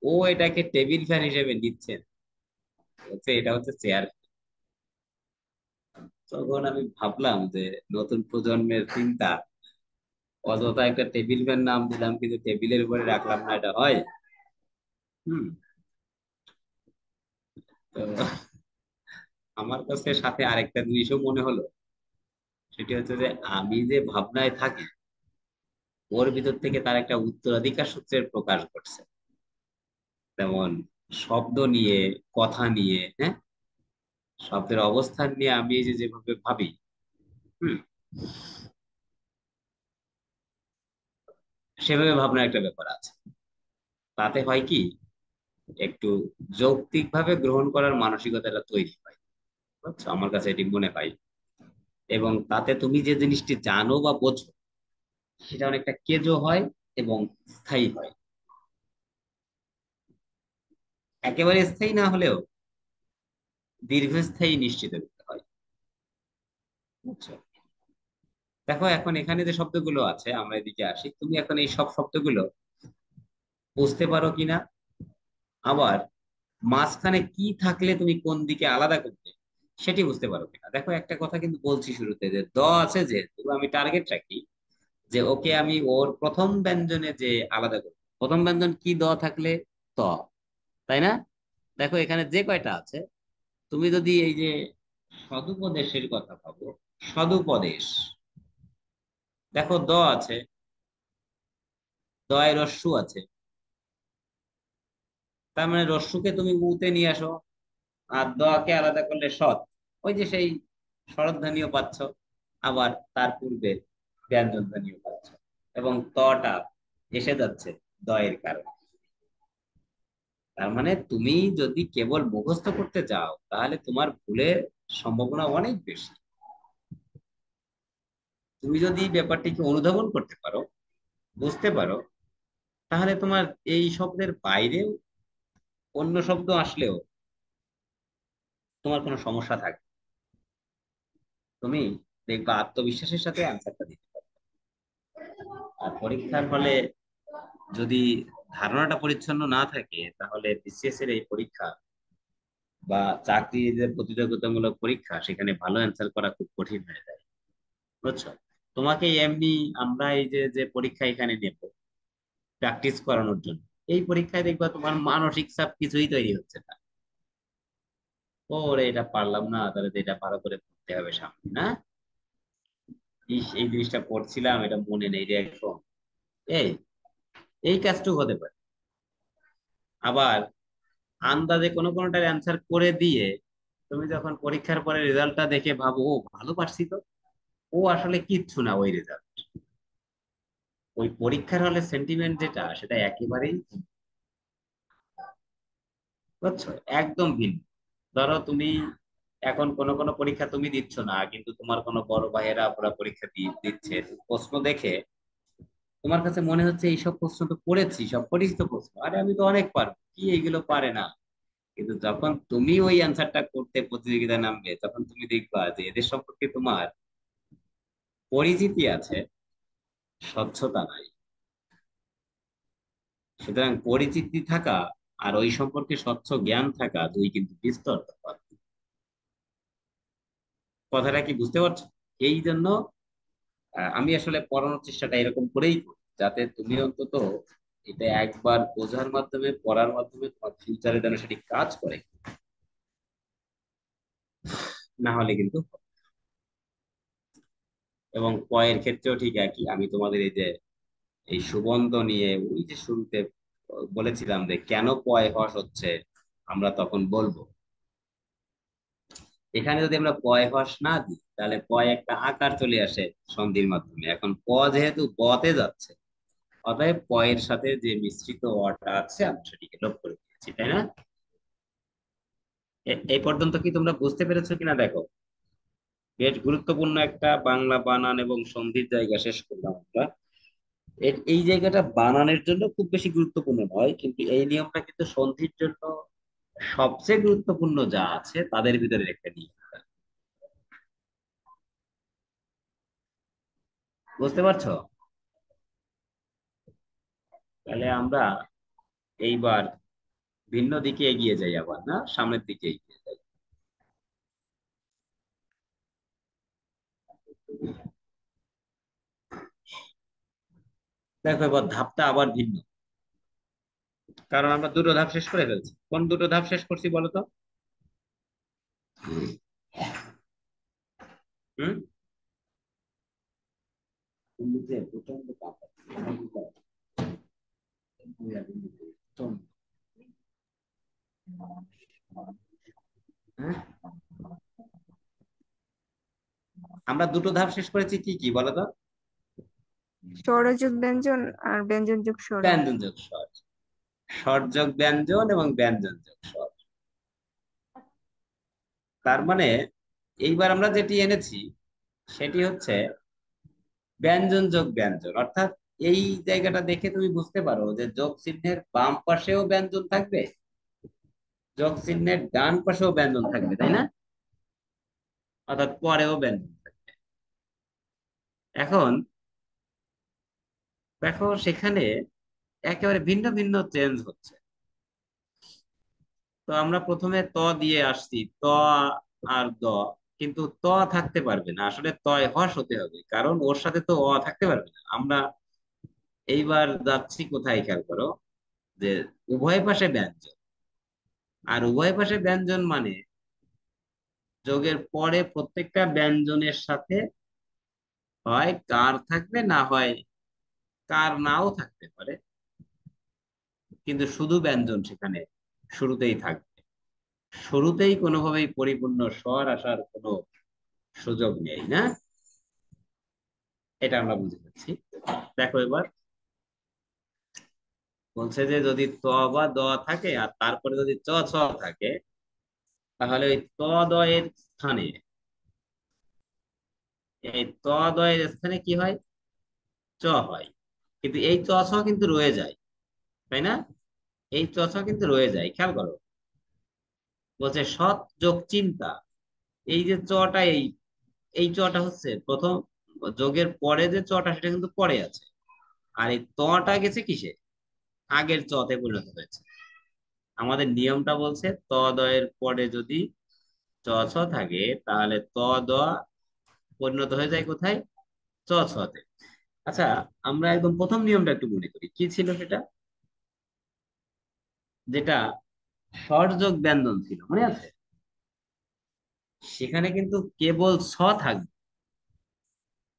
ও এটাকে টেবিল ফ্যান হিসেবে নিচ্ছে, বলছে এটা হচ্ছে চেয়ার। তখন আমি ভাবলাম যে নতুন প্রজন্মের চিন্তা, অযথা একটা টেবিল ফ্যান নাম দিলাম কিন্তু টেবিলের উপরে রাখলাম না, এটা হয়? হুম। তো আমার কাছে সাথে আরেকটা জিনিসও মনে হলো, সেটি হচ্ছে যে আমি যে ভাবনায় থাকি, ওর ভিতর থেকে তার একটা উত্তরাধিকার সূত্রের প্রকাশ ঘটছে। যেমন শব্দ নিয়ে, কথা নিয়ে, হ্যাঁ, শব্দের অবস্থান নিয়ে আমি এই যে যেভাবে ভাবি, হুম, সেভাবে ভাবনার একটা ব্যাপার আছে। তাতে হয় কি, একটু যৌক্তিক ভাবে গ্রহণ করার মানসিকতাটা তৈরি হয়। বুঝছো? আমার কাছে এটি মনে হয়। এবং তাতে তুমি যে জিনিসটি জানো বা বোঝো, সেটা অনেকটা কেজো হয় এবং স্থায়ী হয়। একেবারে স্থায়ী না হলেও দীর্ঘস্থায়ী নিশ্চিত করতে হয়। বুঝছো? দেখো এখন এখানে যে শব্দগুলো আছে, আমরা এদিকে আসি, তুমি এখন এই সব শব্দগুলো বুঝতে পারো কিনা, আবার মাঝখানে কি থাকলে তুমি কোন দিকে আলাদা করবে সেটি বুঝতে পারো কিনা। দেখো একটা কথা কিন্তু বলছি শুরুতে, যে দ আছে যেহেতু, আমি টার্গেট রাখি যে ওকে আমি ওর প্রথম ব্যঞ্জনে যে আলাদা করবো। প্রথম ব্যঞ্জন কি, দ থাকলে ত, তাই না? দেখো এখানে যে কয়টা আছে, তুমি যদি এই যে সদুপদেশের কথা ভাবো, সদুপদেশ, দেখো দ আছে, দয় রস্যু আছে, তার মানে রস্যুকে তুমি উতে নিয়ে আসো, আর দ কে আলাদা করলে সৎ, ওই যে সেই স্বরধ্বনিও পাচ্ছ, আবার তার পূর্বে ব্যঞ্জন ধ্বনিও পাচ্ছ, এবং তটা এসে যাচ্ছে দয়ের কারণে। তার মানে তুমি যদি কেবল মুখস্থ করতে যাও, তাহলে তোমার ভুলের সম্ভাবনা অনেক বেশি। তুমি যদি ব্যাপারটিকে অনুধাবন করতে পারো, বুঝতে পারো, তাহলে তোমার এই শব্দের বাইরেও অন্য শব্দ আসলেও তোমার কোনো সমস্যা থাকবে, তুমি দেখবা আত্মবিশ্বাসের সাথে অ্যান্সারটা দিতে পারবে। আর পরীক্ষার হলে যদি ধারণাটা পরিচ্ছন্ন না থাকে, তাহলে বিসিএস এর এই পরীক্ষা বা চাকরির যে প্রতিযোগিতামূলক পরীক্ষা, সেখানে ভালো অ্যান্সার করা খুব কঠিন হয়ে যায়। বুঝছো? তোমাকে এমনি আমরা এই যে যে পরীক্ষা এখানে নেব প্র্যাকটিস করানোর জন্য, এই পরীক্ষায় দেখবা তোমার মানসিক চাপ কিছুই তৈরি হচ্ছে না। ওরে এটা পারলাম না, তাহলে তো এটা ভালো করে পড়তে হবে সামনে, না? ইস, এই জিনিসটা পড়ছিলাম, এটা মনে নেই রে এখন। এই এই কাজটুকু হতে পারে। আবার আন্দাজে কোনো কোনোটার অ্যান্সার করে দিয়ে তুমি যখন পরীক্ষার পরে রেজাল্টটা দেখে ভাবো, ও ভালো পারছি তো, ও আসলে কিচ্ছু না ওই রেজাল্ট। ওই পরীক্ষার হলে সেন্টিমেন্ট যেটা, সেটা একেবারেই ভিন্ন। বুঝছো? একদম ভিন্ন। ধরো তুমি এখন কোনো কোনো পরীক্ষা তুমি দিচ্ছ না, কিন্তু তোমার কোনো বড় ভাইয়েরা পুরা পরীক্ষা দিচ্ছে, প্রশ্ন দেখে তোমার কাছে মনে হচ্ছে এইসব প্রশ্ন তো পড়েছি, সব পরিচিত প্রশ্ন, আরে আমি তো অনেক পারবো, কি এইগুলো পারে না। কিন্তু যখন তুমি ওই অ্যান্সারটা করতে প্রতিযোগিতায় নামবে, তখন তুমি দেখবা যে এদের সম্পর্কে তোমার পরিচিতি আছে, স্বচ্ছতা নাই। সুতরাং পরিচিতি থাকা আর ওই সম্পর্কে স্বচ্ছ জ্ঞান থাকা, দুই কিন্তু বিস্তর তফাৎ। কথাটা কি বুঝতে পারছো? এই জন্য আমি আসলে পড়ানোর চেষ্টাটা এরকম করেই করি, যাতে তুমি অন্তত এটা একবার বোঝার মাধ্যমে, পড়ার মাধ্যমে তোমার ফিউচারে যেন সেটি কাজ করে। না হলে কিন্তু, এবং পয়ের ক্ষেত্রেও ঠিক একই। আমি তোমাদের এই যে এই সুবন্ত নিয়ে ওই যে শুরুতে বলেছিলাম যে কেন পয় হ্রস্ব হচ্ছে, আমরা তখন বলবো, এখানে যদি আমরা পয় হ্রস্ব না দিই, তাহলে পয় একটা আকার চলে আসে সন্ধির মাধ্যমে। এখন প যেহেতু বতে যাচ্ছে, অতএব পয়ের সাথে যে মিশ্রিত অটা আছে, আমি সেটিকে লোপ করে দিয়েছি, তাই না? এই পর্যন্ত কি তোমরা বুঝতে পেরেছো কিনা দেখো। বেশ গুরুত্বপূর্ণ একটা বাংলা বানান এবং সন্ধির জায়গা শেষ করলাম আমরা। এই জায়গাটা বানানের জন্য খুব বেশি গুরুত্বপূর্ণ নয়, কিন্তু এই নিয়মটা কিন্তু সন্ধির জন্য সবচেয়ে গুরুত্বপূর্ণ যা আছে তাদের ভিতরে একটা নিয়ম। বুঝতে পারছো? তাহলে আমরা এইবার ভিন্ন দিকে এগিয়ে যাই, আবার না সামনের দিকে এগিয়ে যাই। দেখো এবার ধাপটা আবার ভিন্ন, কারণ আমরা দুটো ধাপ শেষ করে ফেলছি। কোন দুটো ধাপ শেষ করছি বলো তো? হুম, প্রচন্ড কাঁপা। হ্যাঁ, আমরা দুটো ধাপ শেষ করেছি, কি কি বলো তো? স্বরযোগ ব্যঞ্জন আর ব্যঞ্জন যোগ স্বর। ব্যঞ্জন যোগ স্বর, স্বর যোগ ব্যঞ্জন এবং ব্যঞ্জন যোগ স্বর। তার মানে এইবার আমরা যেটি এনেছি সেটি হচ্ছে ব্যঞ্জন যোগ ব্যঞ্জন, অর্থাৎ এই জায়গাটা দেখে তুমি বুঝতে পারো যে যোগ চিহ্নের বাম পাশেও ব্যঞ্জন থাকবে, যোগ চিহ্নের ডান পাশেও ব্যঞ্জন থাকবে, তাই না? অর্থাৎ পরেও ব্যঞ্জন থাকবে। এখন দেখো সেখানে একেবারে ভিন্ন ভিন্ন চেঞ্জ হচ্ছে। তো আমরা প্রথমে ত দিয়ে আসছি, ত আর দ, কিন্তু ত থাকতে পারবে না, আসলে তয় হস হতে হবে, কারণ ওর সাথে তো অ থাকতে পারবে না। আমরা এইবার যাচ্ছি কোথায়, খেয়াল করো, যে উভয় পাশে ব্যঞ্জন, আর উভয় পাশে ব্যঞ্জন মানে যোগের পরে প্রত্যেকটা ব্যঞ্জনের সাথে হয় কার থাকবে, না হয় কার নাও থাকতে পারে, কিন্তু শুধু ব্যঞ্জন সেখানে শুরুতেই থাকবে। শুরুতেই কোনোভাবেই পরিপূর্ণ স্বর আসার কোনো সুযোগ নেই, না? এটা আমরা বুঝে পাচ্ছি। দেখো এবার বলছে যে যদি ত বা দ থাকে আর তারপরে যদি চ ছ থাকে, তাহলে ওই ত দ এর স্থানে, এই ত দ এর স্থানে কি হয়, চ হয়। কিন্তু এই চ ছ কিন্তু রয়ে যায়, তাই না? এই চ ছ কিন্তু রয়ে যায়, খেয়াল করো। বলছে সৎ যোগ চিন্তা, এই যে চটা, এই এই চটা হচ্ছে প্রথম যোগের পরে যে চটা সেটা কিন্তু পরে আছে, আর এই তটা গেছে কিসে, আগের চতে পরিণত হয়েছে। আমাদের নিয়মটা বলছে ত দ এর পরে যদি চ ছ থাকে, তাহলে ত দ পরিণত হয়ে যায় কোথায়, চ ছতে। আচ্ছা, আমরা একদম প্রথম নিয়মটা একটু মনে করি, কি ছিল সেটা, যেটা স্বরযোগ ব্যঞ্জন ছিল, মনে আছে? সেখানে কিন্তু কেবল ছ থাকবে,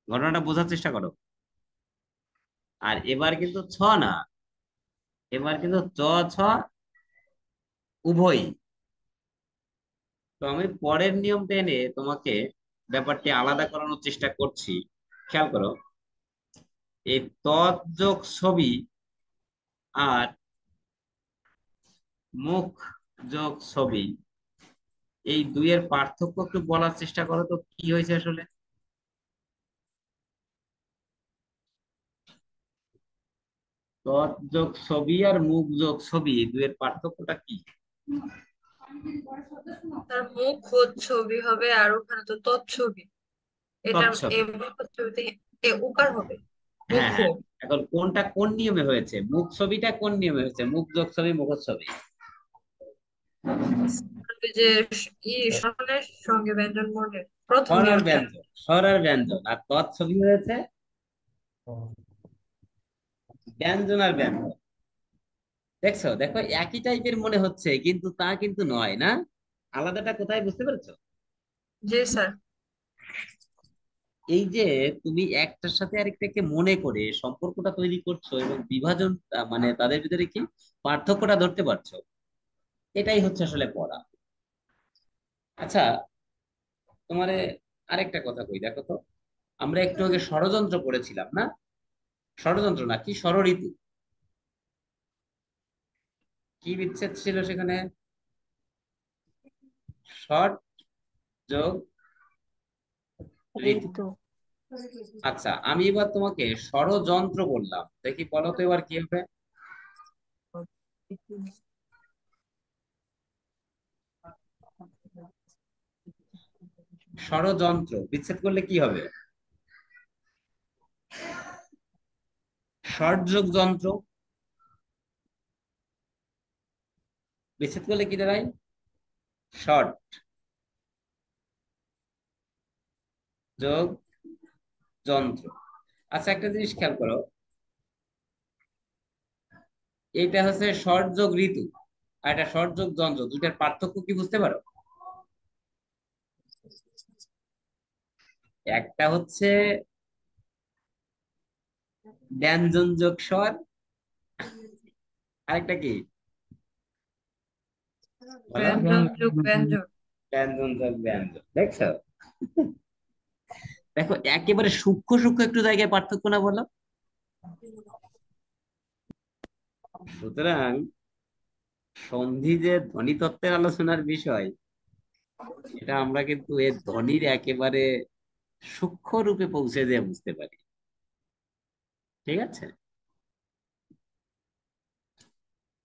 ঘটনাটা বোঝার চেষ্টা করো। আর এবার কিন্তু ছ না, এবার কিন্তু চ ছ উভয়ই। তো আমি পরের নিয়মটা এনে তোমাকে ব্যাপারটি আলাদা করানোর চেষ্টা করছি। খেয়াল করো, এই তৎযোগ ছবি আর মুখ যোগ ছবি, এই দুইয়ের পার্থক্য একটু বলার চেষ্টা করো তো, কি হয়েছে আসলে। তৎযোগ ছবি আর মুখ যোগ ছবি, এই দুইয়ের পার্থক্যটা কি? তার মুখ ছবি হবে আর ওখানে তো তৎছবি। এটা এ তৎছবি, মুখ ছবিতে এ উকার হবে, মুখ। হ্যাঁ হ্যাঁ। এখন কোনটা কোন নিয়মে হয়েছে, মুখ ছবিটা কোন নিয়মে হয়েছে, মুখ যোগ ছবি মুখ ছবি? ওই যে স্বরের সঙ্গে ব্যঞ্জন বর্ণের প্রথম স্বর আর নিয়মটা। ব্যঞ্জন, স্বর আর ব্যঞ্জন, আর তৎছবি হয়েছে ব্যঞ্জন আর ব্যঞ্জন। দেখছো, দেখো একই টাইপের মনে হচ্ছে, কিন্তু তা কিন্তু নয়, না? আলাদাটা কোথায় বুঝতে পেরেছো? জি স্যার। এই যে তুমি একটার সাথে আরেকটাকে মনে করে সম্পর্কটা তৈরি করছো এবং বিভাজন, মানে তাদের ভিতরে কি পার্থক্যটা ধরতে পারছো, এটাই হচ্ছে আসলে পড়া। আচ্ছা, তোমারে আরেকটা কথা কই, দেখো তো, আমরা একটু আগে ষড়যন্ত্র পড়েছিলাম না? ষড়যন্ত্র না, কি ষড়ঋতু, কি বিচ্ছেদ ছিল সেখানে, ষট যোগ ঋতু। ঋতু। আচ্ছা, আমি এবার তোমাকে ষড়যন্ত্র বললাম, দেখি বলো তো এবার কি হবে। ষড়যন্ত্র বিচ্ছেদ করলে কি হবে, ষট যোগ যন্ত্র বিচ্ছেদ করলে কি দাঁড়ায়, ষট যোগ যন্ত্র। আচ্ছা, একটা জিনিস খেয়াল করো, এইটা হচ্ছে ষট যোগ ঋতু আর এটা ষট যোগ যন্ত্র, দুইটার পার্থক্য কি বুঝতে পারো? একটা হচ্ছে ব্যঞ্জন যোগ স্বর, আরেকটা কি, বলো। ব্যঞ্জন যোগ ব্যঞ্জন। ব্যঞ্জন যোগ ব্যঞ্জন, দেখছো? দেখো একেবারে সূক্ষ্ম সূক্ষ্ম একটু জায়গায় পার্থক্য না, বলো? সুতরাং সন্ধি যে ধ্বনিতত্ত্বের আলোচনার বিষয়, এটা আমরা কিন্তু এর ধ্বনির একেবারে সূক্ষ্ম রূপে পৌঁছে যেয়ে বুঝতে পারি। ঠিক আছে?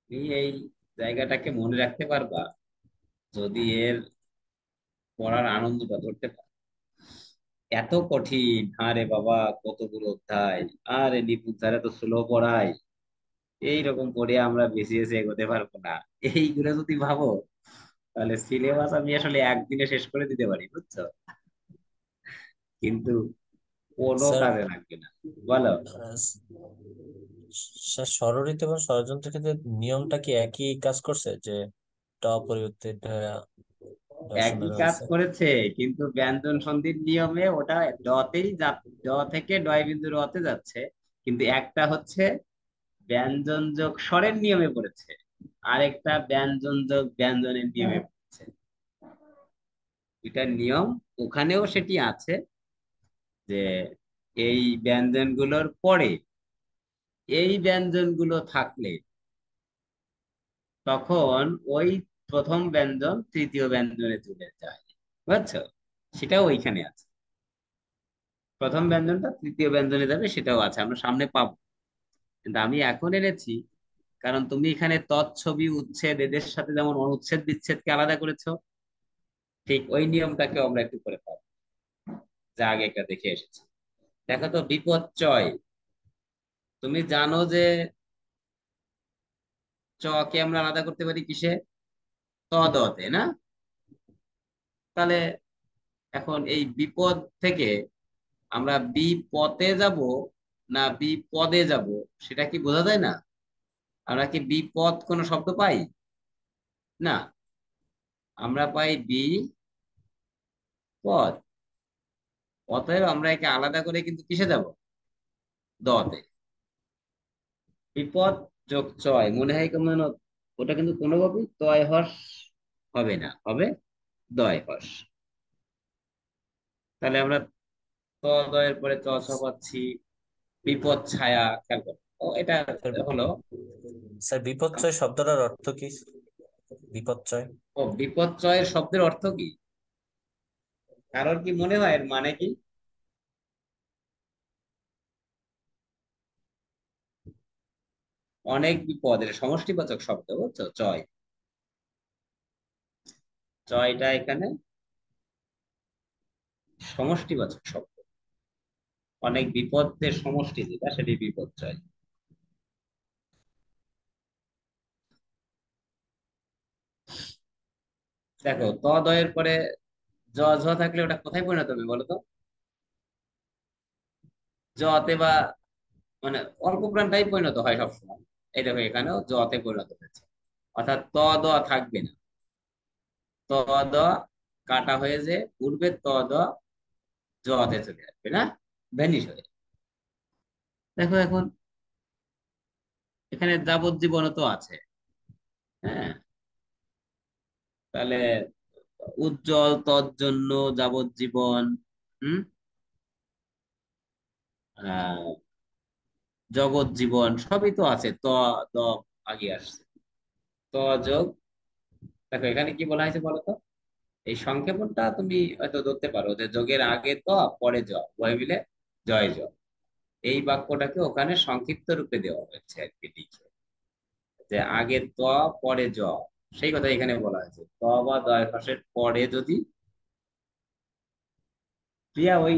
তুমি এই জায়গাটাকে মনে রাখতে পারবা যদি এর পড়ার আনন্দটা ধরতে পারো। এত কঠিন, আরে বাবা কতগুলো অধ্যায়, আরে নিপুণ স্যার তো স্লো পড়ায়, এইরকম পড়ে আমরা বেশি বেশি এগোতে পারবো না। এইগুলো যদি ভাবো, তাহলে সিলেবাস আমি আসলে একদিনে শেষ করে দিতে পারি, বুঝছো? কিন্তু কোনো স্যার কাজে লাগবে না। বলো। স্যার স্বরলিপি এবং ষড়যন্ত্রের ক্ষেত্রে নিয়মটা কি একই কাজ করছে, যে ট পরিবর্তে একই দর্শনের কাজ আছে? করেছে, কিন্তু ব্যঞ্জন সন্ধির নিয়মে ওটা ডতেই ড থেকে ডয় বিন্দু রতে যাচ্ছে। কিন্তু একটা হচ্ছে ব্যঞ্জন যোগ স্বরের নিয়মে পড়েছে, আরেকটা ব্যঞ্জন যোগ ব্যঞ্জনের নিয়মে পড়েছে। এটার নিয়ম ওখানেও সেটি আছে, যে এই ব্যঞ্জনগুলোর পরে এই ব্যঞ্জনগুলো থাকলে তখন ওই প্রথম ব্যঞ্জন তৃতীয় ব্যঞ্জনে চলে যায়, বুঝছো? সেটাও ওইখানে আছে। প্রথম ব্যঞ্জনটা তৃতীয় ব্যঞ্জনে যাবে, সেটাও আছে, আমরা সামনে পাবো। কিন্তু আমি এখন এনেছি কারণ তুমি এখানে তৎছবি উচ্ছেদ এদের সাথে যেমন অনুচ্ছেদ বিচ্ছেদকে আলাদা করেছো, ঠিক ওই নিয়মটাকে আমরা একটু করে পাবো, যা আগে একটা দেখে এসেছি। দেখো তো বিপর্যয়, তুমি জানো যে চ কে আমরা আলাদা করতে পারি কিসে? ত দ তে, না? তাহলে এখন এই বিপদ থেকে আমরা বিপদে যাব না বিপদে যাব, সেটা কি বোঝা যায় না? আমরা কি বিপদ কোনো শব্দ পাই? না, আমরা পাই বিপদ। অতএব আমরা একে আলাদা করে কিন্তু কিসে যাব? দতে। বিপদ যোগ চয়, মনে হয় কেমন? ওটা কিন্তু কোনোভাবেই তয় হর্ষ হবে না, হবে দয় হর্ষ। তাহলে আমরা ত দয়ের পরে চ ছ পাচ্ছি। বিপদ ছায়া, খেয়াল করো। ও এটা স্যার হলো। স্যার বিপর্যয় শব্দটার অর্থ কি? বিপর্যয়। ও বিপর্যয়ের শব্দের অর্থ কি? কারোর কি মনে হয় এর মানে কি? অনেক বিপদের সমষ্টিবাচক শব্দ, বুঝছো? চয়, চয়টা এখানে সমষ্টিবাচক শব্দ। অনেক বিপদের সমষ্টি যেটা, সেটি বিপর্যয়। দেখো ত দয়ের পরে জ ঝ থাকলে ওটা কোথায় পরিণত হবে বলো তো? জতে বা মানে অল্প প্রাণটাই পরিণত হয় সবসময়। এই দেখো এখানেও জতে পরিণত হয়েছে, অর্থাৎ ত দ থাকবে না। ত দ কাটা হয়ে যে পূর্বে ত দ জতে চলে আসবে, না? ভ্যানিশ হয়ে। দেখো এখন এখানে যাবজ্জীবন তো আছে। হ্যাঁ, তাহলে উজ্জ্বল তজ্জন্য যাবজ্জীবন, হুম, আহ জগজ্জীবন সবই তো আছে। ত দ আগে আসছে, ত যোগ। দেখো এখানে কি বলা হয়েছে বলো তো? এই সংক্ষেপণটা তুমি হয়তো ধরতে পারো যে যোগের আগে ত পরে জ, উভয় মিলে জয় জ। এই বাক্যটাকে ওখানে সংক্ষিপ্ত রূপে দেওয়া হয়েছে আর কি, লিখে, যে আগে ত পরে জ। সেই কথা এখানে বলা হয়েছে, ত বা দয় পাশের পরে যদি প্রিয়া ওই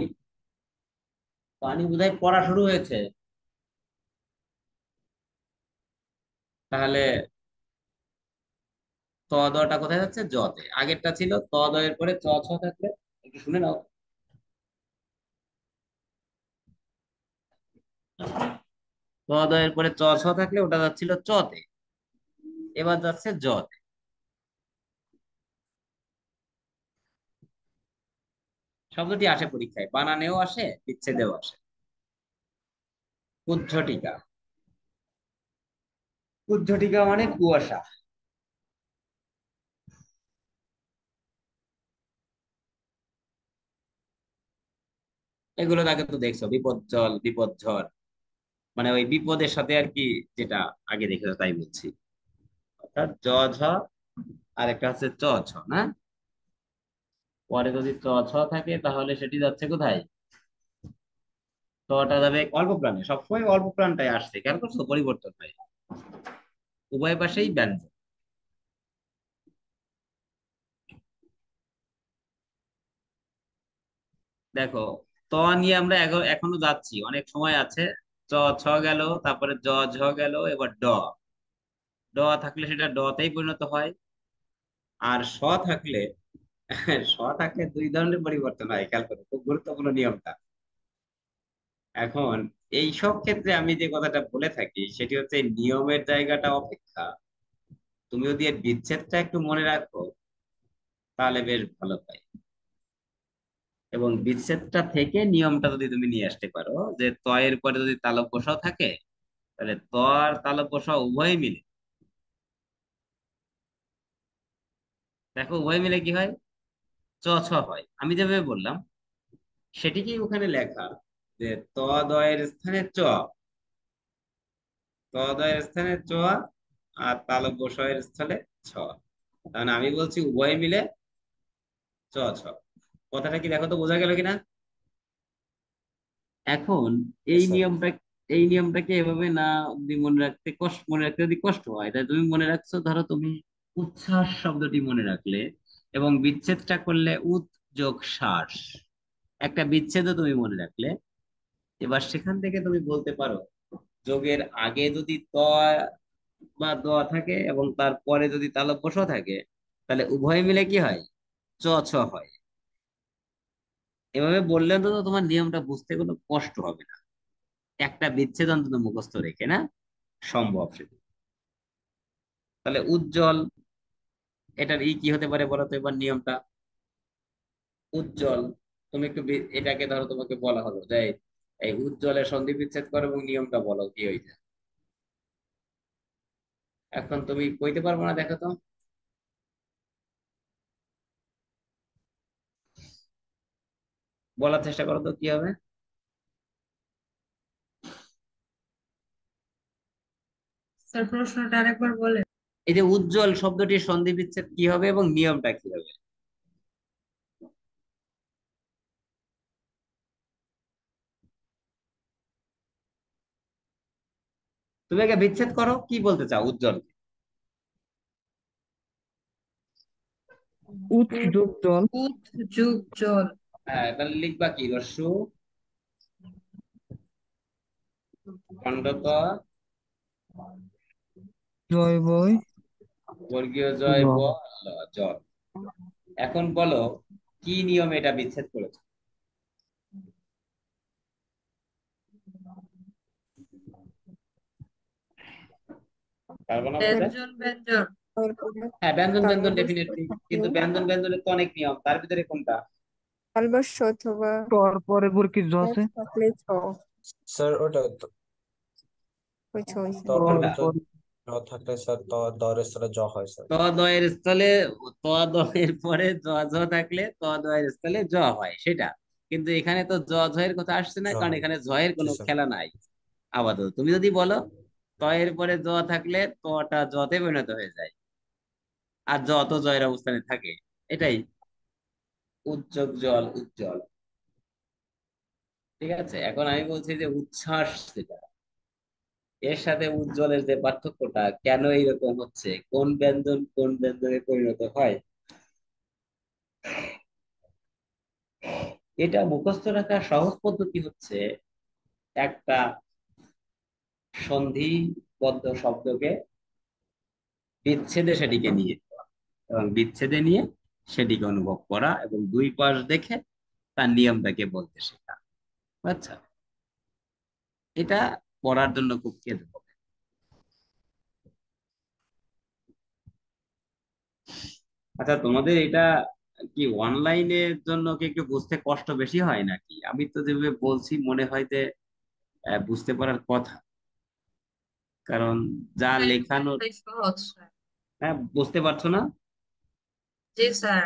পানি বোধহয় পড়া শুরু হয়েছে, তাহলে ত দটা কোথায় যাচ্ছে? জতে। আগেরটা ছিল ত দয়ের পরে চ ছ থাকলে, একটু শুনে নাও। ত দয়ের পরে চ ছ থাকলে ওটা যাচ্ছিল চতে, এবার যাচ্ছে জতে। শব্দটি আসে পরীক্ষায়, বানানেও আসে, বিচ্ছেদেও আসে। উদ্ধটিকা, উদ্ধটিকা মানে কুয়াশা। এগুলো তাকে তো দেখছো, বিপদ জল, বিপদ ঝড়, মানে ওই বিপদের সাথে আর কি, যেটা আগে দেখেছো তাই বলছি। অর্থাৎ জ ঝ, আর একটা হচ্ছে চ ছ না। পরে যদি চ ছ থাকে তাহলে সেটি যাচ্ছে কোথায়? তটা যাবে অল্প প্রাণে, সবসময় অল্প প্রাণটাই আসছে, খেয়াল করছো পরিবর্তন হয়, উভয় পাশেই ব্যঞ্জন। দেখো, ত নিয়ে আমরা এখনো যাচ্ছি, অনেক সময় আছে। চ ছ গেল, তারপরে জ ঝ গেল, এবার ড। ড থাকলে সেটা ডতেই পরিণত হয়। আর স থাকলে স থাকলে দুই ধরনের পরিবর্তন হয়, খেয়াল করো, খুব গুরুত্বপূর্ণ নিয়মটা। এখন এই সব ক্ষেত্রে আমি যে কথাটা বলে থাকি সেটি হচ্ছে, এই নিয়মের জায়গাটা অপেক্ষা তুমি যদি এর বিচ্ছেদটা একটু মনে রাখো তাহলে বেশ ভালো হয়। এবং বিচ্ছেদটা থেকে নিয়মটা যদি তুমি নিয়ে আসতে পারো, যে ত এর পরে যদি তালব্য বসাও থাকে, তাহলে ত আর তালব্য স উভয় মিলে, দেখো উভয় মিলে কি হয়? চ ছ হয়। আমি যেভাবে বললাম সেটিকেই ওখানে লেখা, যে ত দয়ের স্থানে চ, ত দয়ের স্থানে চ, আর তালব্য স এর স্থলে ছ। তাহলে আমি বলছি উভয় মিলে চ ছ। কথাটা কি দেখো তো, বোঝা গেল কিনা? এখন এই স্যার। নিয়মটা, এই নিয়মটাকে এভাবে না যদি মনে রাখতে কষ্ট, মনে রাখতে যদি কষ্ট হয়, তাই তুমি মনে রাখছো, ধরো তুমি উচ্ছ্বাস শব্দটি মনে রাখলে এবং বিচ্ছেদটা করলে উৎ যোগ শ্বাস, একটা বিচ্ছেদও তুমি মনে রাখলে, এবার সেখান থেকে তুমি বলতে পারো যোগের আগে যদি ত বা দ থাকে এবং তারপরে যদি তালব্য শ থাকে, তাহলে উভয় মিলে কি হয়? চ ছ হয়। এভাবে বললে তো তোমার নিয়মটা বুঝতে কোনো কষ্ট হবে না, একটা বিচ্ছেদ অন্তত মুখস্থ রেখে, না সম্ভব সেটা। তাহলে উজ্জ্বল, এটার কি হতে পারে বলো তো এবার নিয়মটা? উজ্জ্বল, তুমি একটু এটাকে ধরো, তোমাকে বলা হলো যে এই উজ্জ্বলের সন্ধি বিচ্ছেদ করো এবং নিয়মটা বলো কি হইছে। এখন তুমি কইতে পারবো না, দেখো তো। বলার চেষ্টা করো তো কি হবে। স্যার প্রশ্নটা আরেকবার বলেন। এই যে উজ্জ্বল শব্দটির সন্ধি বিচ্ছেদ কি হবে এবং নিয়মটা কি হবে? তুমি আগে বিচ্ছেদ করো, কি বলতে চাও উজ্জ্বল? উৎ যোগ জল। উৎ যুগ জল। হ্যাঁ, তাহলে লিখবা কি? রস্যু খণ্ডত জয় বয় বর্গীয় জয় ব ল। ল, জল। এখন বলো কি নিয়মে এটা বিচ্ছেদ করেছে? পারবো না বলতে? ব্যঞ্জন ব্যঞ্জন। তারপরে হ্যাঁ, ব্যঞ্জন ব্যঞ্জন তালব্য শ ডেফিনেটলি, থাকলে কিন্তু ব্যঞ্জন ব্যঞ্জনের তো অনেক নিয়ম, তার ভিতরে কোনটা? তালব্য শ অথবা তর পরে পর কি জ আছে? থাকলে ছ স্যার ওটা হয়েছে হয়েছে। তর তর পরে কোনটা? তো পর র থাকলে স্যার দরের স্থলে জ হয় স্যার। ত দয়ের স্থলে, ত দয়ের পরে জ ঝ থাকলে ত দয়ের স্থলে জ হয় সেটা। কিন্তু এখানে তো জ ঝয়ের কথা আসছে না, জ কারণ হয়। এখানে জয়ের জি কোনো স্যার। খেলা নাই আপাতত। তুমি যদি বলো ত এর পরে জ থাকলে তটা জতে পরিণত হয়ে যায়, আর জ তো জয়ের অবস্থানে থাকে, এটাই উজ্জ্বল জল, উজ্জ্বল। ঠিক আছে, এখন আমি বলছি যে উচ্ছ্বাস যেটা, এর সাথে উজ্জ্বলের যে পার্থক্যটা, কেন এইরকম হচ্ছে, কোন ব্যঞ্জন কোন ব্যঞ্জনে পরিণত হয়, এটা মুখস্থ রাখার সহজ পদ্ধতি হচ্ছে একটা সন্ধিবদ্ধ শব্দকে বিচ্ছেদে সেটিকে নিয়ে যাওয়া, এবং বিচ্ছেদে নিয়ে সেটিকে অনুভব করা, এবং দুই পাশ দেখে তার নিয়মটাকে বলতে শেখা। আচ্ছা, এটা পড়ার জন্য খুব খেতে হবে। আচ্ছা, তোমাদের এটা কি অনলাইনের জন্য কি একটু বুঝতে কষ্ট বেশি হয় নাকি? আমি তো যেভাবে বলছি মনে হয় যে বুঝতে পারার কথা, কারণ যা তাই লেখানোর। তাই সহজ স্যার। হ্যাঁ, বুঝতে পারছো না? জি স্যার।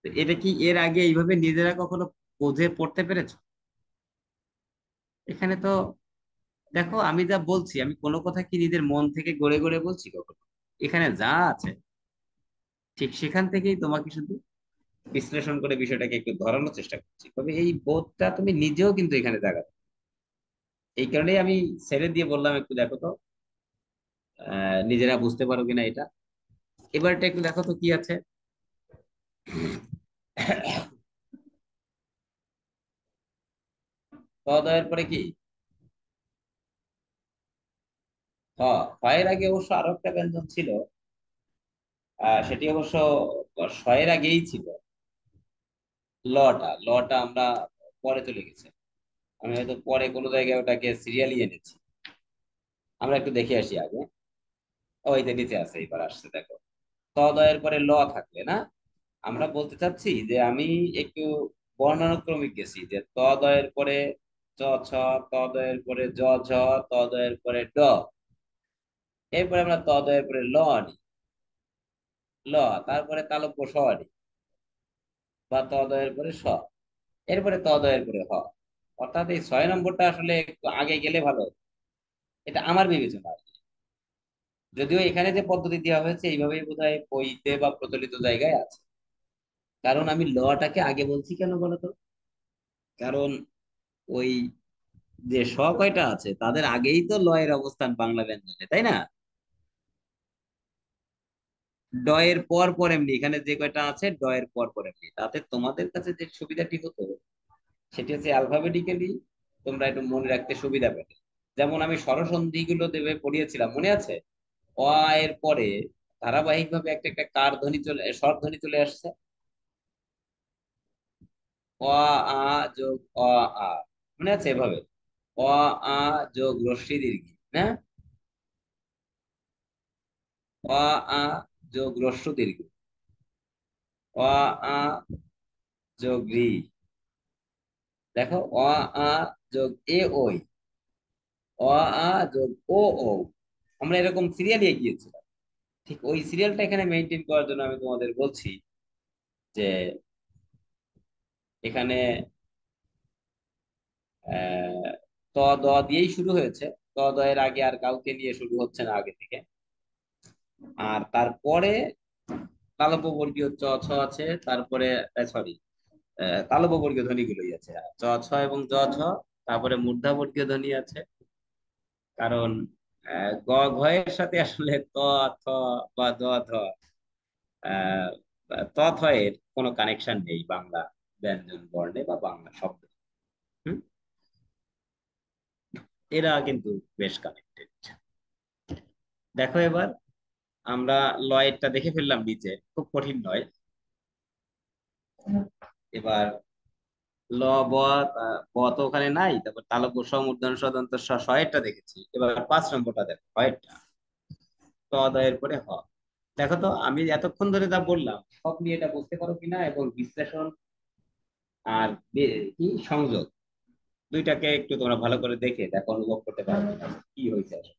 তো এটা কি এর আগে এইভাবে নিজেরা কখনো বুঝে পড়তে পেরেছো? এখানে তো দেখো, আমি যা বলছি, আমি কোনো কথা কি নিজের মন থেকে গড়ে গড়ে বলছি কখনো? এখানে যা আছে ঠিক সেখান থেকেই তোমাকে শুধু বিশ্লেষণ করে বিষয়টাকে একটু ধরানোর চেষ্টা করছি। তবে এই বোধটা তুমি নিজেও কিন্তু এখানে জাগাবে। এই কারণেই আমি ছেড়ে দিয়ে বললাম একটু দেখো তো নিজেরা বুঝতে পারো কিনা এটা। এবারটা একটু দেখো তো কি আছে। তদয়ের পরে কি হ। এর আগে অবশ্য আরো একটা ব্যঞ্জন ছিল, সেটি অবশ্য শয়ের আগেই ছিল। লটা আমরা পরে চলে গেছে। আমি হয়তো পরে কোনো জায়গায় ওটাকে সিরিয়ালি এনেছি। আমরা একটু দেখে আসি আগে। ওই যে নিচে আছে, এবার আসছে দেখো। তদয়ের পরে ল থাকলে না, আমরা বলতে চাচ্ছি যে আমি একটু বর্ণানুক্রমিক গেছি, যে তদয়ের পরে চ ছ, তদয়ের পরে জ ঝ, তদয়ের পরে ড, এরপরে আমরা তদয়ের পরে ল আনি, ল, তারপরে তালব্য স আনি, বা তদয়ের পরে স, এরপরে তদয়ের পরে হ। অর্থাৎ এই 6 নম্বরটা আসলে একটু আগে গেলে ভালো হতো। এটা আমার বিবেচনা আর কি। যদিও এখানে যে পদ্ধতি দেওয়া হয়েছে এইভাবেই বোধহয় বইতে বা প্রচলিত জায়গায় আছে। কারণ আমি লটাকে আগে বলছি কেন বলতো? কারণ ওই যে স কয়টা আছে তাদের আগেই তো লয়ের অবস্থান বাংলা ব্যঞ্জনে, তাই না? ড এর পর পর এমনি এখানে যে কয়টা আছে ড এর পর পর এমনি, তাতে তোমাদের কাছে যে সুবিধাটি হতো সেটি হচ্ছে অ্যালফাবেটিক্যালি তোমরা একটু মনে রাখতে সুবিধা পেতে। যেমন আমি স্বরসন্ধি গুলো দেবে পড়িয়েছিলাম, মনে আছে? অ আ এর পরে ধারাবাহিক ভাবে একটা একটা কার ধ্বনি চলে, স্বর ধ্বনি চলে আসছে। অ আ যোগ অ আ, মনে আছে এভাবে? অ আ যোগ রস্যই দীর্ঘ, না? অ আ যোগ হ্রস্ব দীর্ঘ, অ আ যোগ রি। দেখো, অ আ যোগ এ ওই, অ আ যোগ ও ও। আমরা এরকম সিরিয়ালি এগিয়েছিলাম। ঠিক ওই সিরিয়ালটা এখানে মেনটেন করার জন্য আমি তোমাদের বলছি যে এখানে আহ ত দ দিয়েই শুরু হয়েছে। ত দ এর আগে আর কাউকে নিয়ে শুরু হচ্ছে না আগে থেকে। আর তারপরে তালব্য বর্গীয় চ ছ আছে, তারপরে সরি, তালব্য বর্গীয় ধ্বনি গুলোই আছে, চ ছ এবং জ ঝ। তারপরে মূর্ধা বর্গীয় ধ্বনি আছে। কারণ গ ঘ এর সাথে আসলে ত থ বা দ ধ, আহ ত থ এর কোনো কানেকশন নেই বাংলা ব্যঞ্জন বর্ণে বা বাংলা শব্দ। হুম? এরা কিন্তু বেশ কানেক্টেড। দেখো এবার আমরা লয়েরটা দেখে ফেললাম নিচে, খুব কঠিন নয়। এবার ল, ব, ব তো ওখানে নাই। তারপর তালব্য স, মূর্ধন্য ষ, দন্ত স, স এরটা দেখেছি। এবার 5 নম্বরটা দেখো, হয়টা ত দ এর পরে হ। দেখো তো আমি এতক্ষণ ধরে যা বললাম সব নিয়ে এটা বুঝতে পারো কিনা, এবং বিশ্লেষণ আর কি সংযোগ, দুইটাকে একটু তোমরা ভালো করে দেখে দেখো, অনুভব করতে পারো কিনা কি হয়েছে আসলে।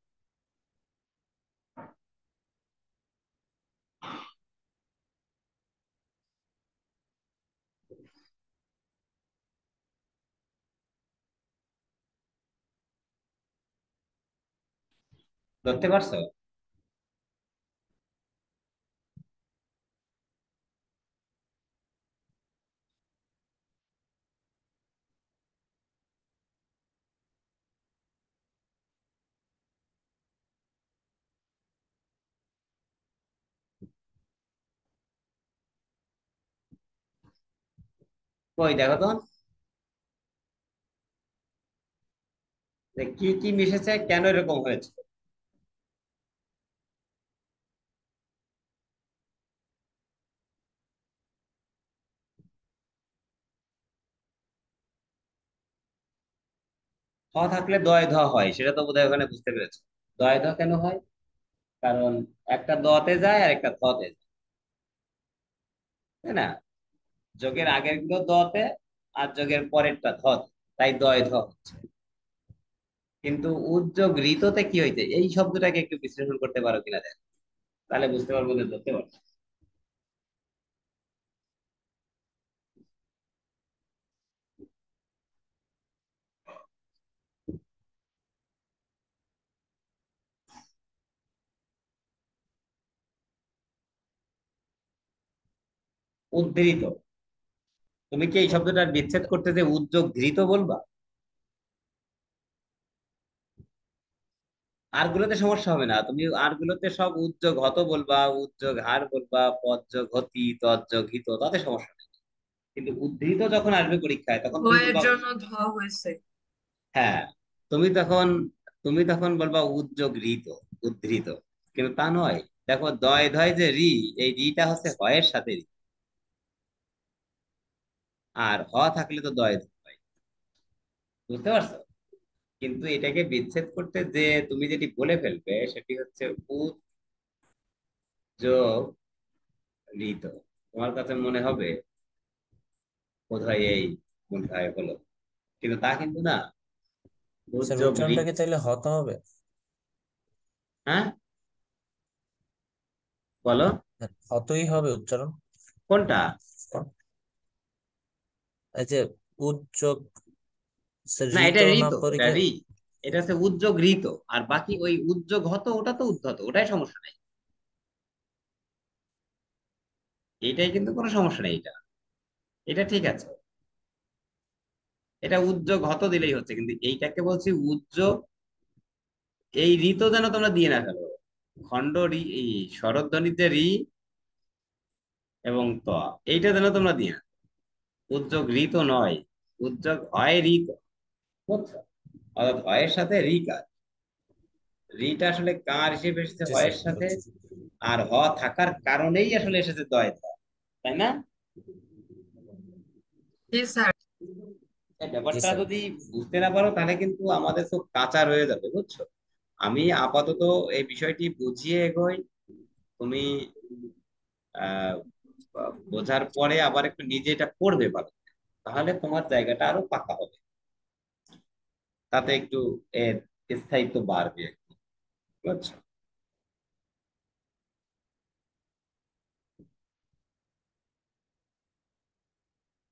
ধরতে পারছো? কই দেখো তো, যে কি কি মিশেছে, কেন এরকম হয়েছে। হ থাকলে দয় ধ হয়, সেটা তো বোধহয় ওখানে বুঝতে পেরেছো। দয় ধ কেন হয়? কারণ একটা দতে যায় আর একটা থতে যায়, তাই না? যোগের আগের গুলো দতে, আর যোগের পরেরটা ধতে, তাই দয় ধ হচ্ছে। কিন্তু উদ্যোগ ঋততে কি হইছে, এই শব্দটাকে একটু বিশ্লেষণ করতে পারো কিনা দেখ, তাহলে বুঝতে পারবো যে ধরতে পারছো। উদ্ধৃত। তুমি কি এই শব্দটার বিচ্ছেদ করতে যে উদ্যোগ ঘৃত বলবা? আর গুলোতে সমস্যা হবে না, তুমি আর গুলোতে সব উদ্যোগ হত বলবা, উদ্যোগ হার বলবা, পদযোগ হতি, তৎযোগ হিত, তাতে সমস্যা নেই। কিন্তু উদ্ধৃত যখন আসবে পরীক্ষায় তখন তুমি ভয়ের বলবা, জন্য ধ হয়েছে। হ্যাঁ, তুমি তখন তুমি তখন বলবা উদ্যোগ ঋত, উদ্ধৃত। কিন্তু তা নয়। দেখো, দয় ধয় যে রি, এই রিটা হচ্ছে হয়ের সাথে রি। আর হ থাকলে তো দয় ধয়। বুঝতে পারছো? কিন্তু এটাকে বিচ্ছেদ করতে যে তুমি যেটি বলে ফেলবে সেটি হচ্ছে উদ্যোগ ঋত। তোমার কাছে মনে হবে বোধহয় এই মনে হয় হলো, কিন্তু তা কিন্তু না। স্যার উদ্যোগ উচ্চারণটা ঋত। কি তাইলে হতে হবে? হ্যাঁ, বলো। হ্যাঁ, হতই হবে উচ্চারণ। কোনটা? এই যে উদ্যোগ, স্যার না, ঋত এটা না ঋত, এটা পরীক্ষা। ঋ। এটা হচ্ছে উদ্যোগ ঋত। আর বাকি ওই উদ্যোগ হত, ওটা তো উদ্ধত, ওটাই সমস্যা নেই। এটাই কিন্তু কোনো সমস্যা নেই, এটা এটা ঠিক আছে। এটা উদ্যোগ হত দিলেই হচ্ছে, কিন্তু এইটাকে বলছি উদ্যোগ। এই ঋত যেন তোমরা দিয়ে না ফেলো। খণ্ড রি, এই স্বরধ্বনিতে রি এবং ত, এইটা যেন তোমরা দিয়ে না। উদ্যোগ ঋত নয়, উদ্যোগ হয় ঋত। বুঝছো? অর্থাৎ হয়ের সাথে রি কাজ। রিটা আসলে কার হিসেবে এসেছে জি স্যার হয়ের সাথে। বুঝছি। আর হ থাকার কারণেই আসলে এসেছে দয় থ, তাই না? জি স্যার। এই জি ব্যাপারটা স্যার। যদি বুঝতে না পারো তাহলে কিন্তু আমাদের তো কাঁচা রয়ে যাবে, বুঝছো? আমি আপাতত এই বিষয়টি বুঝিয়ে এগোই। তুমি আহ বোঝার পরে আবার একটু নিজে এটা করবে পারো, তাহলে তোমার জায়গাটা আরো পাকা হবে। তাতে একটু এর স্থায়িত্ব বাড়বে আর কি, বুঝছো?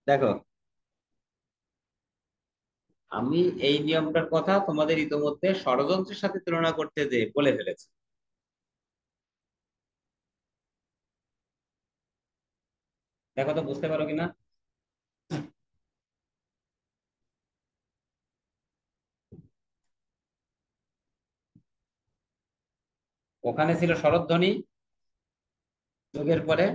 দেখো, আমি এই নিয়মটার কথা তোমাদের ইতোমধ্যে ষড়যন্ত্রের সাথে তুলনা করতে যে বলে ফেলেছি। দেখো তো বুঝতে পারো কিনা। ওখানে ছিল স্বরধ্বনি যোগের পরে,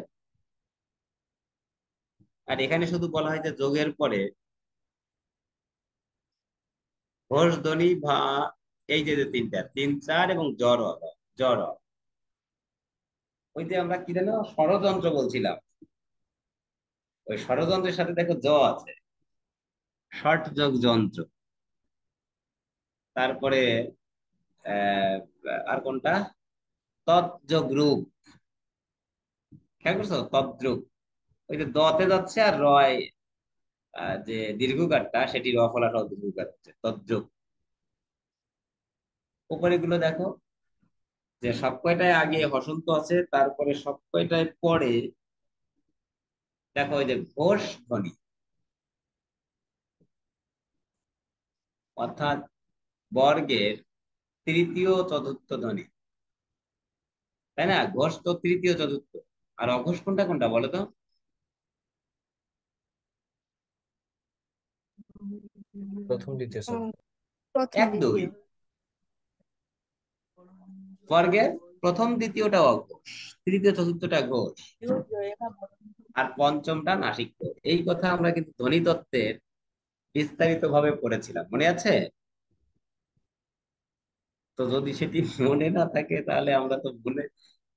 আর এখানে শুধু বলা হয় যে যোগের পরে ঘোষ ধ্বনি বা এই যে যে তিনটা, তিন চার এবং জ্বর। জ্বর, ওই যে আমরা কি যেন ষড়যন্ত্র বলছিলাম, ওই ষড়যন্ত্রের সাথে দেখো জ আছে, ষট যোগ যন্ত্র। তারপরে আহ আর কোনটা? তৎযোগ রূপ। খেয়াল করছো? তদ্রুপ। ওই যে দতে যাচ্ছে আর রয়, যে দীর্ঘকারটা সেটি র ফলা সহ দীর্ঘকার হচ্ছে তদ্রুপ। উপরে গুলো দেখো, যে সব কয়টায় আগে হসন্ত আছে, তারপরে সব কয়টায় পরে দেখো ওই যে ঘোষ ধ্বনি, অর্থাৎ বর্গের তৃতীয় চতুর্থ ধ্বনি, তাই না? ঘোষ তো তৃতীয় চতুর্থ। আর অঘোষ কোনটা কোনটা বলো তো? প্রথম দ্বিতীয় স্যার। প্রথম এক দুই। দ্বিতীয়। বর্গের প্রথম দ্বিতীয়টা অঘোষ, তৃতীয় চতুর্থটা ঘোষ, আর পঞ্চমটা নাসিক্য। এই কথা আমরা কিন্তু ধ্বনিতত্ত্বের বিস্তারিত ভাবে পড়েছিলাম, মনে আছে? তো যদি সেটি মনে না থাকে তাহলে আমরা তো ভুলে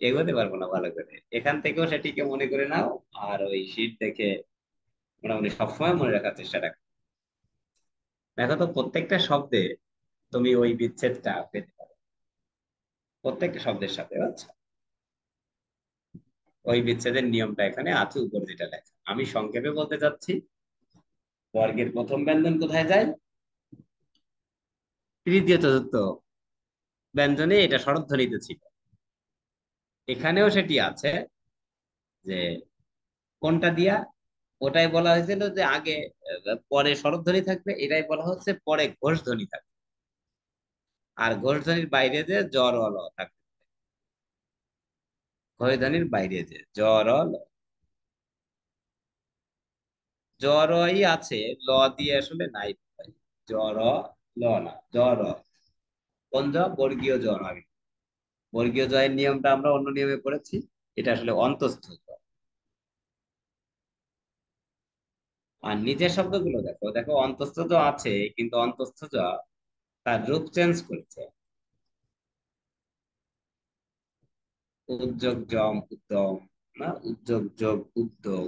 এগোতে পারবো না ভালো করে। এখান থেকেও সেটিকে মনে করে নাও, আর ওই শীট দেখে মোটামুটি সবসময় মনে রাখার চেষ্টা রাখো। দেখো তো, প্রত্যেকটা শব্দে তুমি ওই বিচ্ছেদটা পেতে পারো, প্রত্যেকটা শব্দের সাথে। আচ্ছা, ওই বিচ্ছেদের নিয়মটা এখানে আছে উপর যেটা লেখা। আমি সংক্ষেপে বলতে চাচ্ছি, বর্গের প্রথম ব্যঞ্জন কোথায় যায়? তৃতীয় চতুর্থ ব্যঞ্জনে, এটা স্বরধ্বনিতে ছিল। এখানেও সেটি আছে, যে কোনটা দিয়া, ওটাই বলা হয়েছিল যে আগে পরে স্বরধ্বনি থাকবে, এটাই বলা হচ্ছে পরে ঘোষ ধ্বনি থাকবে। আর ঘোষ ধ্বনির বাইরে যে জ্বর অল থাকবে, ঘোষ ধ্বনির বাইরে যে জ্বর অল। জরই আছে, ল দিয়ে আসলে নাই ভাই। জর, ল না, জর। কোন জ? বর্গীয় জ আগে। বর্গীয় জয়ের নিয়মটা আমরা অন্য নিয়মে পড়েছি। এটা আসলে অন্তঃস্থ জ। আর নিচের শব্দগুলো দেখো, দেখো অন্তঃস্থ জ আছে, কিন্তু অন্তঃস্থ জ তার রূপ চেঞ্জ করেছে। উদ্যোগ জম, উদ্যম, না উদ্যোগ যোগ উদ্যোগ,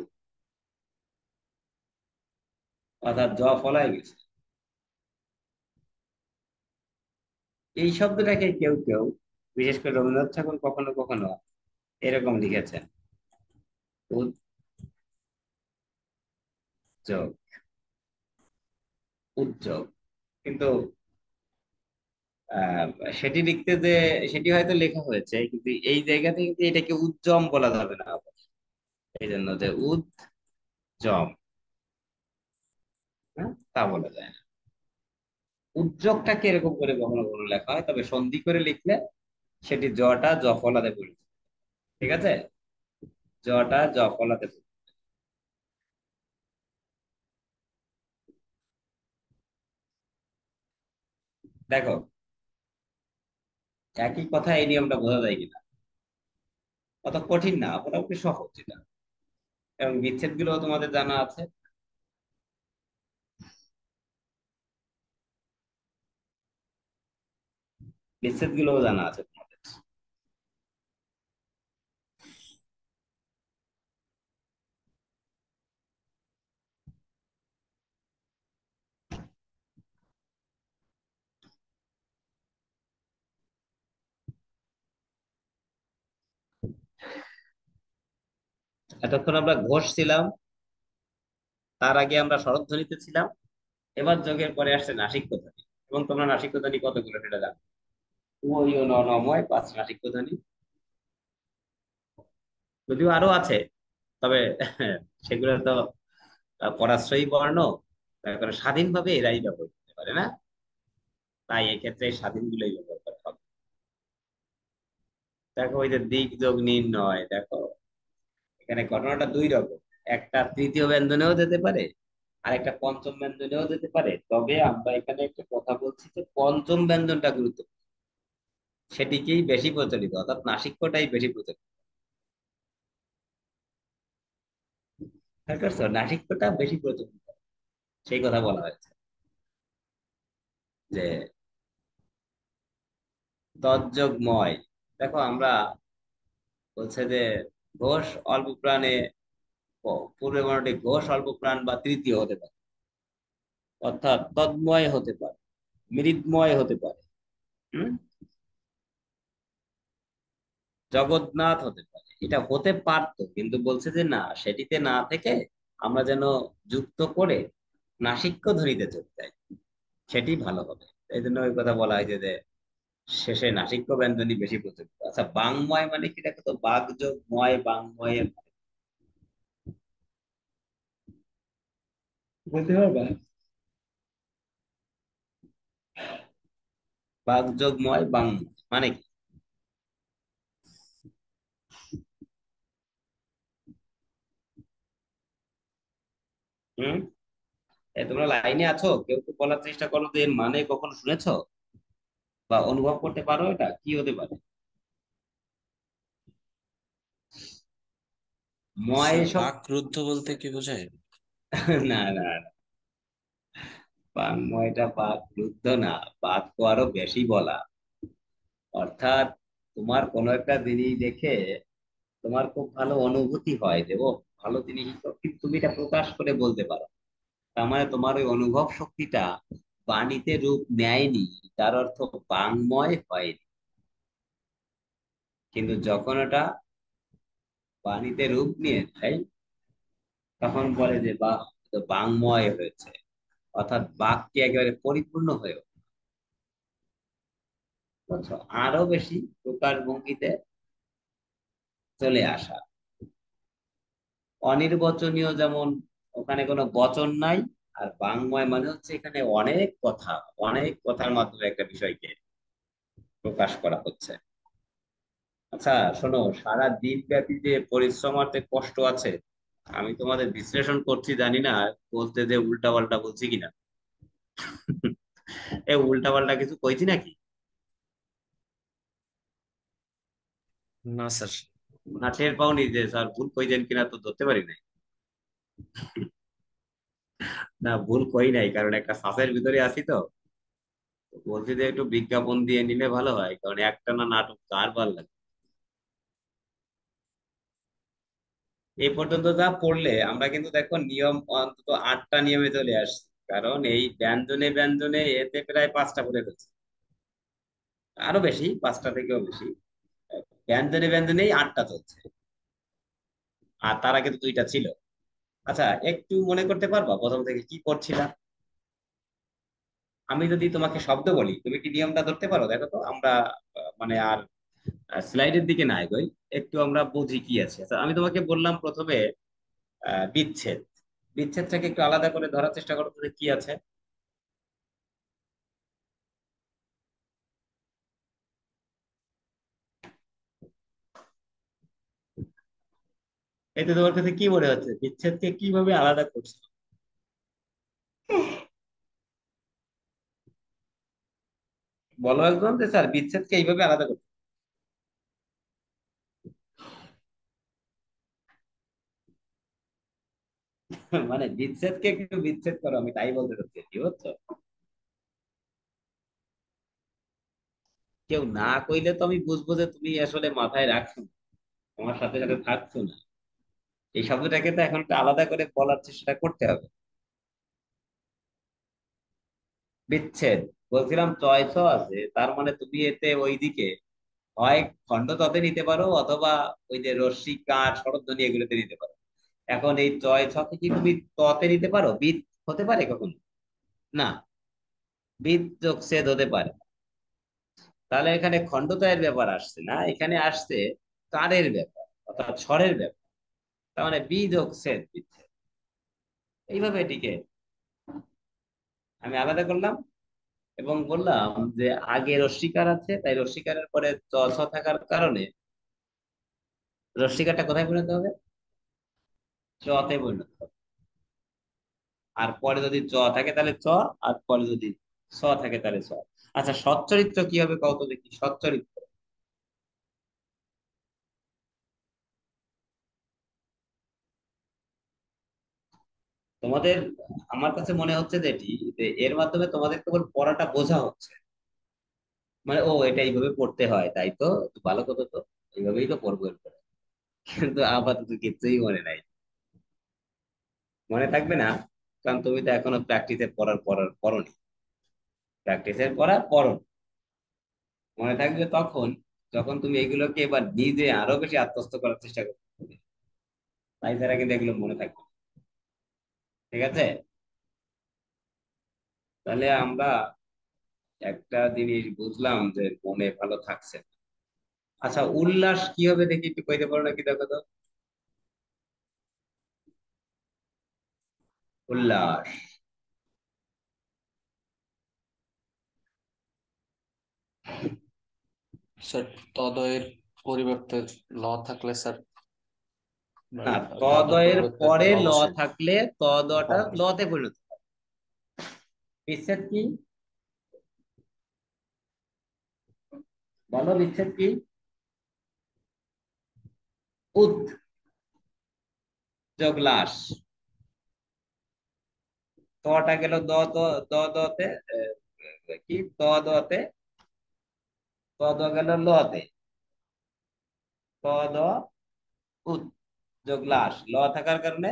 অর্থাৎ জ ফলাই গেছে। এই শব্দটাকে কেউ কেউ, বিশেষ করে রবীন্দ্রনাথ ঠাকুর কখনো কখনো এরকম লিখেছেন, উদ্যোগ, উদ্যোগ। কিন্তু আহ সেটি লিখতে যে, সেটি হয়তো লেখা হয়েছে, কিন্তু এই জায়গাতে কিন্তু এটাকে উদ্যম বলা যাবে না আবার। এই জন্য যে উদ্যম, হ্যাঁ, তা বলা যায় না। উদ্যোগটাকে এরকম করে কখনো কখনো লেখা হয়, তবে সন্ধি করে লিখলে সেটি জটা জফলাতে পড়বে। ঠিক আছে, জটা জফলাতে পড়বে। দেখো, একই কথা, এই নিয়মটা বোঝা যায় কিনা। অত কঠিন না, মোটামুটি সহজ এটা। এবং বিচ্ছেদ গুলো তোমাদের জানা আছে। বিচ্ছেদ গুলোও জানা আছে তোমাদের। এতক্ষণ আমরা ঘোষ ছিলাম, তার আগে আমরা স্বরধ্বনিতে ছিলাম, এবার যোগের পরে আসছে নাসিক্যধ্বনি। এবং তোমরা নাসিক্যধ্বনি কতগুলো সেটা জানো? ওই ও ন ন ময় 5 নাসিক্যধ্বনি। যদিও আরো আছে, তবে সেগুলো তো পরাশ্রয়ী বর্ণ, তারপরে স্বাধীনভাবে এরাই ব্যবহার করতে পারে না, তাই এক্ষেত্রে স্বাধীন গুলোই ব্যবহার করতে হবে। দেখো, ওই যে দিক যোগ নির্ণয়, দেখো এখানে ঘটনাটা দুই রকম। একটা তৃতীয় ব্যঞ্জনেও যেতে পারে, আর একটা পঞ্চম ব্যঞ্জনেও যেতে পারে। তবে আমরা এখানে একটা কথা বলছি যে পঞ্চম ব্যঞ্জনটা গুরুত্বপূর্ণ, সেটিকেই বেশি প্রচলিত, অর্থাৎ নাসিক্যটাই বেশি প্রচলিত। খেয়াল করছো? নাসিক্যটা বেশি প্রচলিত, সেই কথা বলা হয়েছে। যে তজ্জগময়, দেখো আমরা বলছে যে ঘোষ অল্প প্রাণে, পূর্বে বর্ণটি ঘোষ অল্প প্রাণ বা তৃতীয় হতে পারে, অর্থাৎ তন্ময় হতে পারে, মৃন্ময় হতে পারে, হম, জগন্নাথ হতে পারে। এটা হতে পারতো, কিন্তু বলছে যে না, সেটিতে না থেকে আমরা যেন যুক্ত করে নাসিক্য ধ্বনিতে চলে যাই, সেটি ভালো হবে। এই জন্য ওই কথা বলা হয় যে শেষে নাসিক্য ব্যঞ্জনই বেশি প্রচলিত। আচ্ছা, বাংময় মানে কি? দেখো তো, বাঘ যোগ ময়, বাংময়ের বলতে পারবা? বাঘ যোগ ময়, বাং মানে কি? হম, তোমরা লাইনে আছো? কেউ তো বলার চেষ্টা করো যে এর মানে কখনো শুনেছো বা অনুভব করতে পারো এটা কি হতে পারে? ময় স্যার শব্দ বাকরুদ্ধ বলতে কি বোঝায়? না না না, বাংময়টা বাঘ রুদ্ধ না, বাঘ তো আরো বেশি বলা। অর্থাৎ তোমার কোনো একটা জিনিস দেখে তোমার খুব ভালো অনুভূতি হয় যে ও ভালো জিনিস তো, কিন্তু তুমি এটা প্রকাশ করে বলতে পারো। তার মানে তোমার ওই অনুভব শক্তিটা বাণীতে রূপ নেয়নি, তার অর্থ বাংময় হয়নি। কিন্তু যখন ওটা বাণীতে রূপ নিয়ে যায়, তখন বলে যে বাহ, এ তো বাংময় হয়েছে, অর্থাৎ বাক্যে একেবারে পরিপূর্ণ হয়ে ওঠে। বুঝছো? আরো বেশি প্রকাশ ভঙ্গিতে চলে আসা। অনির্বচনীয়, যেমন ওখানে কোনো বচন নাই, আর বাংময় মানে হচ্ছে এখানে অনেক কথা, অনেক কথার মাধ্যমে একটা বিষয়কে প্রকাশ করা হচ্ছে। আচ্ছা শোনো, সারা দিন ব্যাপী যে পরিশ্রম আর যে কষ্ট আছে, আমি তোমাদের বিশ্লেষণ করছি জানি না, বলতে যে উল্টা পাল্টা বলছি কিনা। এ উল্টা পাল্টা কিছু কইছি নাকি? না স্যার। না টের পাওনি যে স্যার ভুল কইছেন কিনা তো ধরতে পারি নাই? না ভুল কই নাই, কারণ একটা সাসের ভিতরে আছি তো। তো বলছি যে একটু বিজ্ঞাপন দিয়ে নিলে ভালো হয়, কারণ একটানা নাটক কার ভালো লাগে। এই পর্যন্ত যা পড়লে আমরা কিন্তু দেখো নিয়ম অন্তত 8টা নিয়মে চলে আসছি, কারণ এই ব্যঞ্জনে ব্যঞ্জনে এতে প্রায় 5টা করে ফেলছে, আরো বেশি, 5টা থেকেও বেশি। ব্যঞ্জনে ব্যঞ্জনেই 8টা চলছে, আর তার আগে তো 2টা ছিল। আচ্ছা একটু মনে করতে পারবা প্রথম থেকে কি করছিলাম? আমি যদি তোমাকে শব্দ বলি, তুমি কি নিয়মটা ধরতে পারো? দেখো তো আমরা মানে আর স্লাইডের দিকে না এগোই, একটু আমরা বুঝি কি আছে। আচ্ছা, আমি তোমাকে বললাম প্রথমে বিচ্ছেদ। বিচ্ছেদটাকে একটু আলাদা করে ধরার চেষ্টা করো তো, যে কি আছে। এতে তোমার কাছে কি মনে হচ্ছে বিচ্ছেদকে কিভাবে আলাদা করছে? বলো একদম যে স্যার বিচ্ছেদকে এইভাবে আলাদা করছে। মানে বিচ্ছেদকে একটু বিচ্ছেদ করো, আমি তাই বলতে চাচ্ছি, কি হচ্ছে? কেউ না কইলে তো আমি বুঝবো যে তুমি আসলে মাথায় রাখছো না, আমার সাথে সাথে থাকছো না। এই শব্দটাকে তো এখন একটু আলাদা করে বলার চেষ্টা করতে হবে। বিচ্ছেদ, বলছিলাম চয়েস আছে, তার মানে তুমি এতে ওইদিকে হয় খন্ড ততে নিতে পারো, অথবা ওই যে রশ্মি কাঠ স্বরধ্বনি এগুলোতে নিতে পারো। এখন এই চয় ছকে কি তুমি ততে নিতে পারো? বিদ হতে পারে কখনো? না, বিদ যোগ ছেদ হতে পারে। তাহলে এখানে খণ্ডতায়ের ব্যাপার আসছে না, এখানে আসছে কারের ব্যাপার, অর্থাৎ স্বরের ব্যাপার। তার মানে বি যোগ ছেদ বিচ্ছেদ। এইভাবে এটিকে আমি আলাদা করলাম এবং বললাম যে আগে রস্বীকার আছে, তাই রস্বীকারের পরে চ ছ থাকার কারণে রস্বীকারটা কোথায় পরিণত হবে? চতে পরিণত হবে। আর পরে যদি চ থাকে তাহলে চ, আর পরে যদি ছ থাকে তাহলে ছ। আচ্ছা সচ্চরিত্র কি হবে কত দেখি, সচ্চরিত্র। তোমাদের, আমার কাছে মনে হচ্ছে যে এটি, যে এর মাধ্যমে তোমাদের কেবল পড়াটা বোঝা হচ্ছে, মানে ও এটা এইভাবে পড়তে হয়, তাই তো একটু ভালো কথা তো, এইভাবেই তো পড়বো এরপরে। কিন্তু আপাতত কিছুই মনে নাই, মনে থাকবে না, কারণ তুমি তো এখনো প্র্যাকটিসের পড়নি, প্র্যাকটিসের পড়ো। মনে থাকবে তখন, যখন তুমি এগুলোকে এবার নিজে আরো বেশি আত্মস্থ করার চেষ্টা করবে, তাই ছাড়া কিন্তু এগুলো মনে থাকবে না। ঠিক আছে? তাহলে আমরা একটা জিনিস বুঝলাম যে মনে ভালো থাকছে। আচ্ছা উল্লাস কি হবে দেখি, একটু কইতে পারো নাকি, দেখো তো। উল্লাস। স্যার তদয়ের পরিবর্তে ল থাকলে স্যার, না, তদের তদয়ের পরিবর্তে পরে ল বসে। থাকলে তদটা হ্যাঁ। লতে পরিণত হয়। বিচ্ছেদ কি? বলো বিচ্ছেদ কি? উদ যোগ লাস। তটা গেল দ, দতে, কি দতে, দ গেল লতে, দ উদ যোগ লাস, ল থাকার কারণে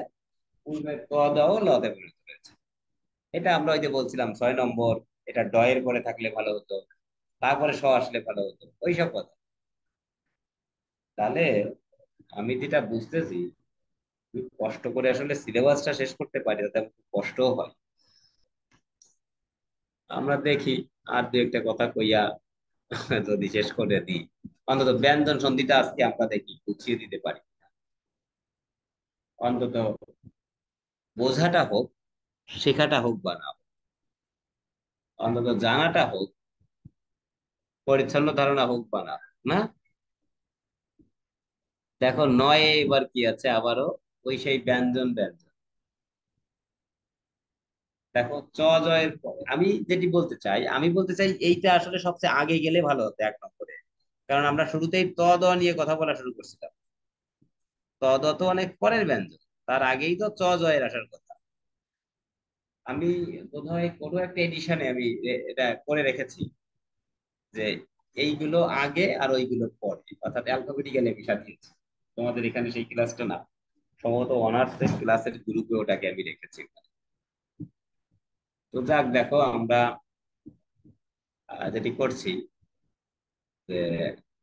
পূর্বে দ ও লতে পরিণত হয়েছে। এটা আমরা ওই যে বলছিলাম 6 নম্বর, এটা ডয়ের পরে থাকলে ভালো হতো, তারপরে স আসলে ভালো হতো, ওইসব কথা। তাহলে আমি যেটা বুঝতেছি, খুব কষ্ট করে আসলে সিলেবাসটা শেষ করতে পারি, তাতে আমার খুব কষ্টও হয়। আমরা দেখি আর দু একটা কথা কইয়া যদি শেষ করে দিই, অন্তত ব্যঞ্জন সন্ধিটা আজকে আমরা দেখি গুছিয়ে দিতে পারি, অন্তত বোঝাটা হোক, শেখাটা হোক বা না হোক, অন্তত জানাটা হোক, পরিচ্ছন্ন ধারণা হোক বা না হোক, না? দেখো নয় এবার কি আছে আবারও, ওই সেই ব্যঞ্জন ব্যঞ্জন। দেখো চ জয়ের আমি যেটি বলতে চাই, আমি বলতে চাই এইটা আসলে সবচেয়ে আগে গেলে ভালো হতো 1 নম্বরে। কারণ আমরা শুরুতেই ত দ নিয়ে কথা বলা শুরু করছিলাম। ত দ তো অনেক পরের ব্যঞ্জন, তার আগেই তো চ জয়ের আসার কথা। আমি বোধহয় কোনো একটা এডিশনে আমি এটা করে রেখেছি যে এইগুলো আগে আর ওইগুলো পরে, অর্থাৎ অ্যালফাবেটিক্যালি আমি সাজিয়েছি। তোমাদের এখানে সেই ক্লাসটা না, সম্ভবত অনার্স এর ক্লাসের গ্রুপে ওটাকে আমি রেখেছি। তো যাক, দেখো আমরা যেটি করছি যে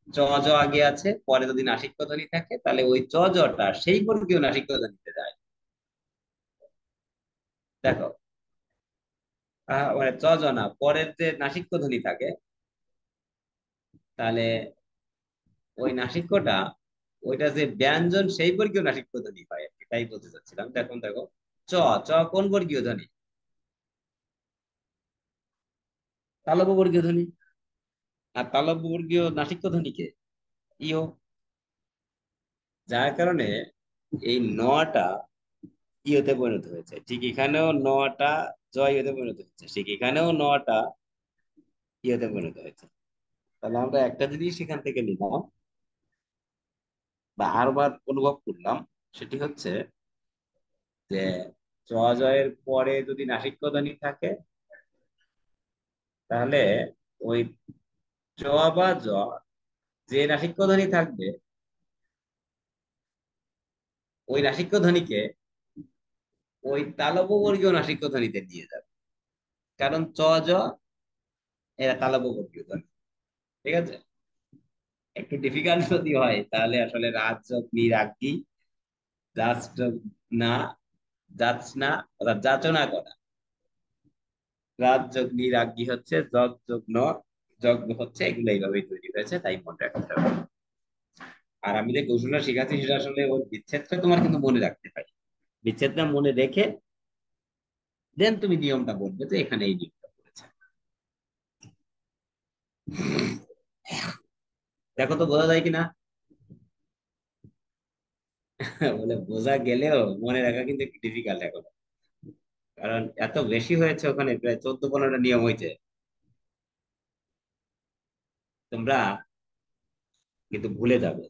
চ জ আগে আছে, পরে যদি নাসিক্য ধ্বনি থাকে তাহলে ওই চ জটা সেই বর্গীয় নাসিক্য ধ্বনিতে যায়। দেখো মানে চ জ না, পরের যে নাসিক্য ধ্বনি থাকে, তাহলে ওই নাসিক্যটা ওইটা যে ব্যঞ্জন সেই বর্গীয় নাসিক্য ধ্বনি হয় আর কি। তাই বলতে চাচ্ছিলাম। দেখুন দেখো, চ চ কোন বর্গীয় ধ্বনি? তালব্য বর্গীয় ধ্বনি। আর তালব্য বর্গীয় নাসিক্য ধ্বনিকে ইও, যার কারণে এই নটা ইয়তে পরিণত হয়েছে। ঠিক এখানেও নটা জয় ইয়তে পরিণত হয়েছে, ঠিক এখানেও নটা ইয়তে পরিণত হয়েছে। তাহলে আমরা একটা জিনিস সেখান থেকে নিলাম বা আরবার অনুভব করলাম, সেটি হচ্ছে যে জ জয়ের পরে যদি নাসিক্য ধ্বনি থাকে, তাহলে ওই চ বা জ যে নাসিক্য ধ্বনি থাকবে, ওই নাসিক্য ধ্বনিকে ওই তালব্য বর্গীয় নাসিক্য ধ্বনিতে নিয়ে যাবে। কারণ চ জ এরা তালব্য বর্গীয় ধ্বনি। ঠিক আছে? একটু ডিফিকাল্ট যদি হয় তাহলে আসলে রাজ যোগ নি রাজ্ঞী, যাচ যোগ না যাচ না, অর্থাৎ যাচনা করা। রাজ যোগ নি রাজ্ঞী হচ্ছে, যজ যোগ ন যজ্ঞ হচ্ছে, এগুলো এইভাবেই তৈরি হয়েছে, তাই মনে রাখতে হবে। আর আমি যে কৌশলটা শিখাচ্ছি সেটা আসলে ওর বিচ্ছেদটা তোমার কিন্তু মনে রাখতে হয়। বিচ্ছেদটা মনে রেখে দেন তুমি নিয়মটা বলবে যে এখানে এই নিয়মটা বলেছে। দেখো তো বোঝা যায় কিনা। বলে বোঝা গেলেও মনে রাখা কিন্তু একটু ডিফিকাল্ট এখন, কারণ এত বেশি হয়েছে, ওখানে প্রায় 14-15টা নিয়ম হয়েছে। তোমরা কিন্তু ভুলে যাবে।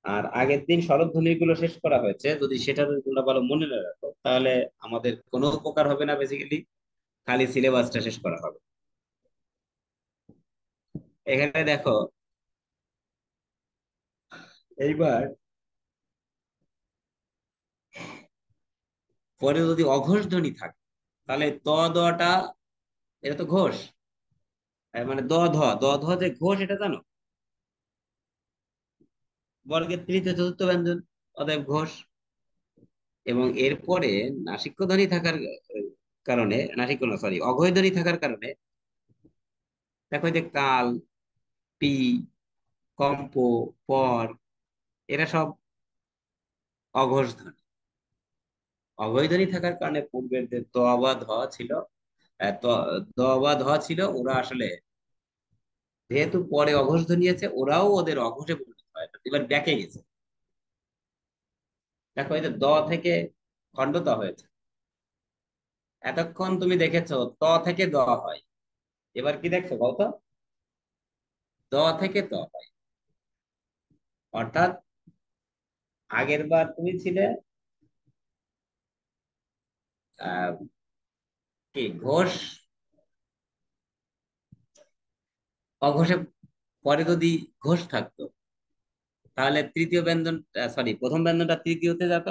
আর আগের দিন স্বরধ্বনি গুলো শেষ করা হয়েছে, যদি সেটা যদি তোমরা ভালো মনে না রাখো তাহলে আমাদের কোনো উপকার হবে না, বেসিক্যালি খালি সিলেবাসটা শেষ করা হবে। এখানে দেখো, এইবার পরে যদি অঘোষ ধ্বনি থাকে, তাহলে ত দটা, এটা তো ঘোষ, মানে দ ধ যে ঘোষ, এটা জানো? বর্গের তৃতীয় চতুর্থ ব্যঞ্জন, অতএব ঘোষ। এবং এরপরে নাসিক্য ধ্বনি থাকার কারণে, নাসিক্য না সরি, অঘয় ধ্বনি থাকার কারণে দেখো এই যে কাল, পি, কম্প, পর, এরা সব অঘোষ ধ্বনি। অঘয় ধ্বনি থাকার কারণে পূর্বের যে ত বা ধ ছিল, দ বা ধ ছিল, ওরা আসলে যেহেতু পরে অঘোষ ধ্বনি আছে, ওরাও ওদের অঘোষে পরিণত হয়, এবার ব্যাকে গেছে। দেখো এই যে দ থেকে খণ্ড ত হয়েছে, এতক্ষণ তুমি দেখেছো ত থেকে দ হয়, এবার কি দেখছো বলতো? দ থেকে ত হয়। অর্থাৎ আগের বার তুমি ছিলে আহ কি ঘোষ অঘোষে, পরে যদি ঘোষ থাকতো তাহলে তৃতীয় ব্যঞ্জন, সরি প্রথম ব্যঞ্জনটা তৃতীয়তে যেত।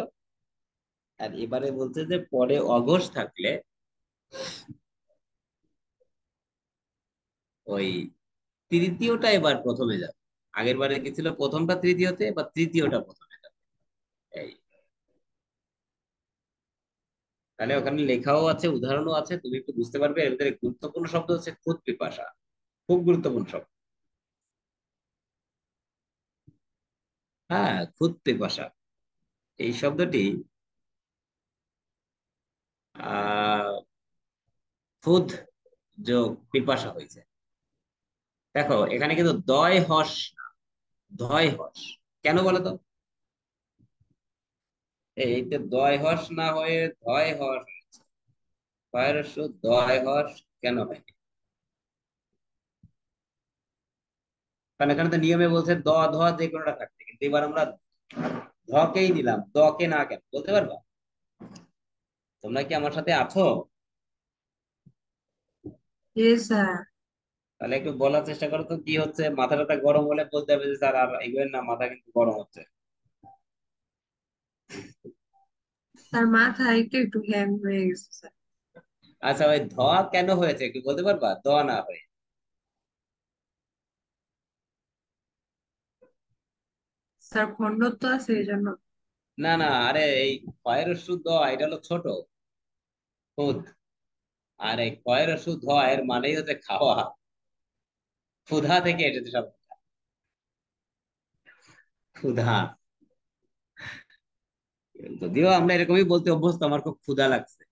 আর এবারে বলছে যে পরে অঘোষ থাকলে ওই তৃতীয়টা এবার প্রথমে যাবে। আগের বারে কি ছিল, প্রথমটা তৃতীয়তে, এবার তৃতীয়টা প্রথমে যাবে। এই, তাহলে ওখানে লেখাও আছে, উদাহরণও আছে, তুমি একটু বুঝতে পারবে। এর ভিতরে গুরুত্বপূর্ণ শব্দ হচ্ছে খুদ পিপাসা, খুব গুরুত্বপূর্ণ শব্দ। হ্যাঁ, খুদ পিপাসা এই শব্দটি আহ খুদ যোগ পিপাসা হয়েছে। দেখো এখানে কিন্তু দয় হস না, ধয় হস। কেন বলো তো? এইতে দয় হর্ষ না হয়ে ধয় হর্ষ হয়েছে। ক্ষয়ের সু দয় হর্ষ কেন হয়? কারণ এখানে তো নিয়মে বলছে ধ যে কোনোটা থাকতে, কিন্তু এবার আমরা ধকেই নিলাম, কে না কেন বলতে পারবা? তোমরা কি আমার সাথে আছো? Yes sir. তাহলে একটু বলার চেষ্টা করো তো কি হচ্ছে। মাথা টাথা গরম হলে বলতে হবে যে স্যার আর এগোবেন না, মাথা কিন্তু গরম হচ্ছে। স্যার মাথা একটু একটু হ্যাং হয়ে গেছে স্যার। আচ্ছা, ওই কেন হয়েছে একটু বলতে পারবা? না হয়ে। স্যার খণ্ডত্ব আছে এই জন্য। না না, আরে এই ক্ষয়ের শুদ্ধ এটা হলো ছোট খুদ, আর এই ক্ষয়ের শুদ্ধ এর মানেই হচ্ছে খাওয়া। ক্ষুধা থেকে এসেছে সব, ক্ষুধা। যদিও আমরা এরকমই বলতে অভ্যস্ত, আমার খুব ক্ষুধা লাগছে,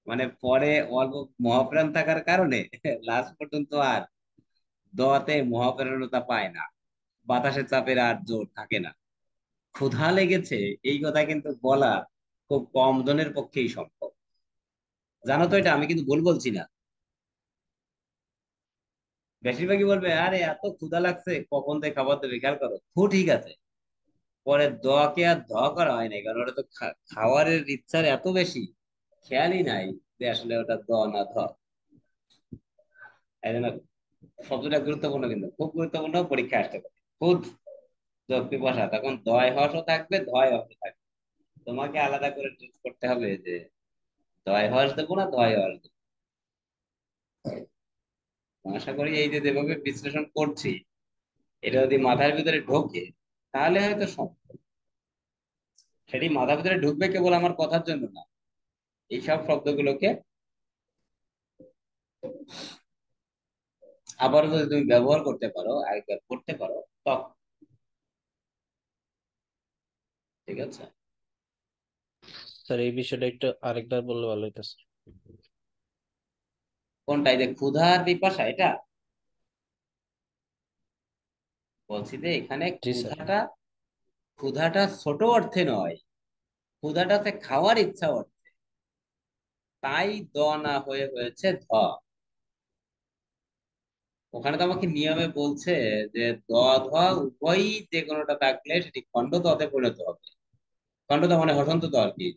মানে পরে অল্প মহাপ্রাণ থাকার কারণে লাস্ট পর্যন্ত আর দতে মহাপ্রাণতা পায় না, বাতাসের চাপের আর জোর থাকে না। ক্ষুধা লেগেছে এই কথা কিন্তু বলা খুব কম জনের পক্ষেই সম্ভব। জানো তো এটা, আমি কিন্তু ভুল বলছি না। বেশিরভাগই বলবে আরে এত ক্ষুধা লাগছে কখন থেকে খাবার দেবে, খেয়াল করো। ঠিক আছে, পরে কে আর করা হয় নাই, কারণ ওটা তো খাওয়ারের ইচ্ছার এত বেশি, খেয়ালই নাই যে আসলে ওটা না এই জন্য শব্দটা গুরুত্বপূর্ণ, কিন্তু খুব গুরুত্বপূর্ণ, পরীক্ষা আসতে পারে। খুদ যোগ পিপাসা, তখন দয় হর্ষ থাকবে, ধয় হর্ষ থাকবে। তোমাকে আলাদা করে চুজ করতে হবে যে দয় হর্ষ দেবো না ধয় হর্ষ দেবো। আশা করি এই যে যেভাবে বিশ্লেষণ করছি, এটা যদি মাথার ভিতরে ঢোকে তাহলে হয়তো সম্ভব। সেটি মাথার ভিতরে ঢুকবে কেবল আমার কথার জন্য না, এইসব শব্দগুলোকে আবারও যদি তুমি ব্যবহার করতে পারো, আরেকবার করতে পারো, তখন। ঠিক আছে? স্যার এই বিষয়টা একটু আরেকবার বললে ভালো হতো স্যার। কোনটা, এই যে ক্ষুধার পিপাসা এটা? বলছি যে এখানে জি স্যার। ক্ষুধাটা ছোট অর্থে নয়, ক্ষুধাটা হচ্ছে খাওয়ার ইচ্ছা অর্থে। তাই না হয়ে হয়েছে ওখানে তো আমাকে নিয়মে বলছে যে ধ উভয়ই যে কোনোটা থাকলে সেটি খণ্ড দতে পরিণত হবে। খণ্ড দ মানে হসন্ত দ আর কি।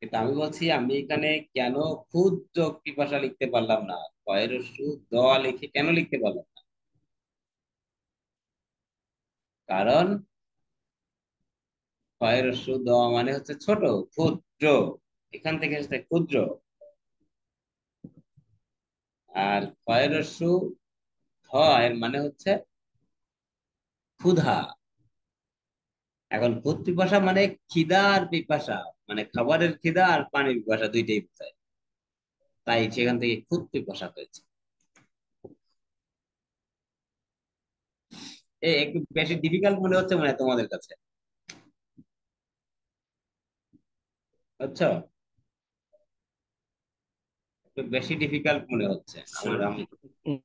কিন্তু আমি বলছি আমি এখানে কেন ক্ষুদ্র পিপাসা লিখতে পারলাম না, কয়ের সু দ লিখে কেন লিখতে পারলাম না? কারণ কয়ের সু দ মানে হচ্ছে ছোট, ক্ষুদ্র, এখান থেকে এসেছে ক্ষুদ্র। আর কয়ের সু ধ এর মানে হচ্ছে ক্ষুধা। এখন ভূত পিপাসা মানে খিদা আর পিপাসা, মানে খাবারের খিদা আর পানির পিপাসা দুইটাই বোঝায়। তাই সেখান থেকে খুদ পিপাসা হয়েছে। একটু বেশি ডিফিকাল্ট মনে হচ্ছে মানে তোমাদের কাছে, বুঝছো? একটু বেশি ডিফিকাল্ট মনে হচ্ছে স্যার আমার। আমি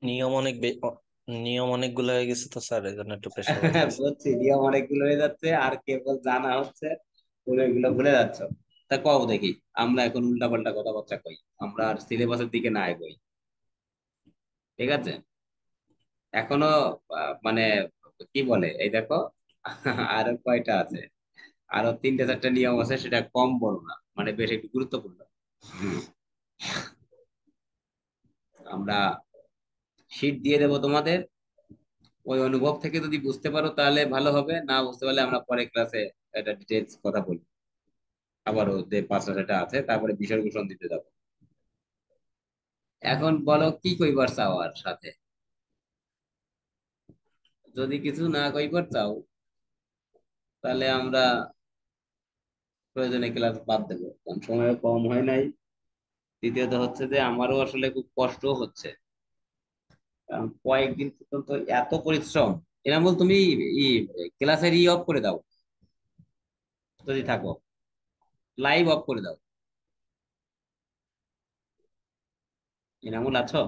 নিয়ম অনেক নিয়ম অনেকগুলো হয়ে গেছে তো স্যার, এই জন্য একটু প্রেশার বাড়তেছে। বলছি নিয়ম অনেকগুলো হয়ে যাচ্ছে আর কেবল জানা হচ্ছে, পুরো এগুলো ভুলে যাচ্ছ। তা কও দেখি, আমরা এখন উল্টাপাল্টা কথাবার্তা কই, আমরা আর সিলেবাসের দিকে না এগোই। ঠিক আছে? এখনো মানে কি বলে এই দেখো, আরো কয়টা আছে, আরো তিনটে চারটে নিয়ম আছে, সেটা কম বড় না, মানে বেশ একটু গুরুত্বপূর্ণ। হুম। আমরা শীট দিয়ে দেবো তোমাদের, ওই অনুভব থেকে যদি বুঝতে পারো তাহলে ভালো হবে, না বুঝতে পারলে আমরা পরে ক্লাসে এটা ডিটেলস কথা বলবো। আবারও যে পাঁচটা সেটা আছে, তারপরে বিষয় ঘোষণ দিতে যাবো। এখন বলো কি কইবার চাও আর সাথে? যদি কিছু না কইবার চাও তাহলে আমরা প্রয়োজনে ক্লাস বাদ দেবো, কারণ সময় কম হয় নাই। দ্বিতীয়ত হচ্ছে যে আমারও আসলে খুব কষ্ট হচ্ছে, কারণ কয়েকদিন পর্যন্ত এত পরিশ্রম। এনামুল তুমি ই ক্লাসের অফ করে দাও, যদি থাকো লাইভ অফ করে দাও। এনামুল আছো?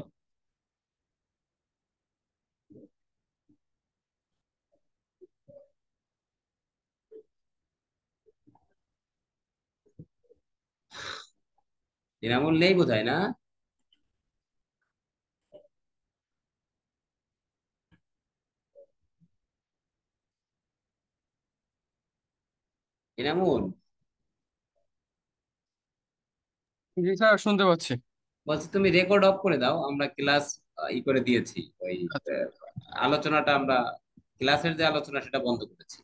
এনামুল নেই বোধহয় না? এনামুল, জি স্যার, শুনতে পাচ্ছি। বলছি তুমি রেকর্ড অফ করে দাও, আমরা ক্লাস করে দিয়েছি ওই আচ্ছা। আলোচনাটা আমরা ক্লাসের যে আলোচনা সেটা বন্ধ করেছি।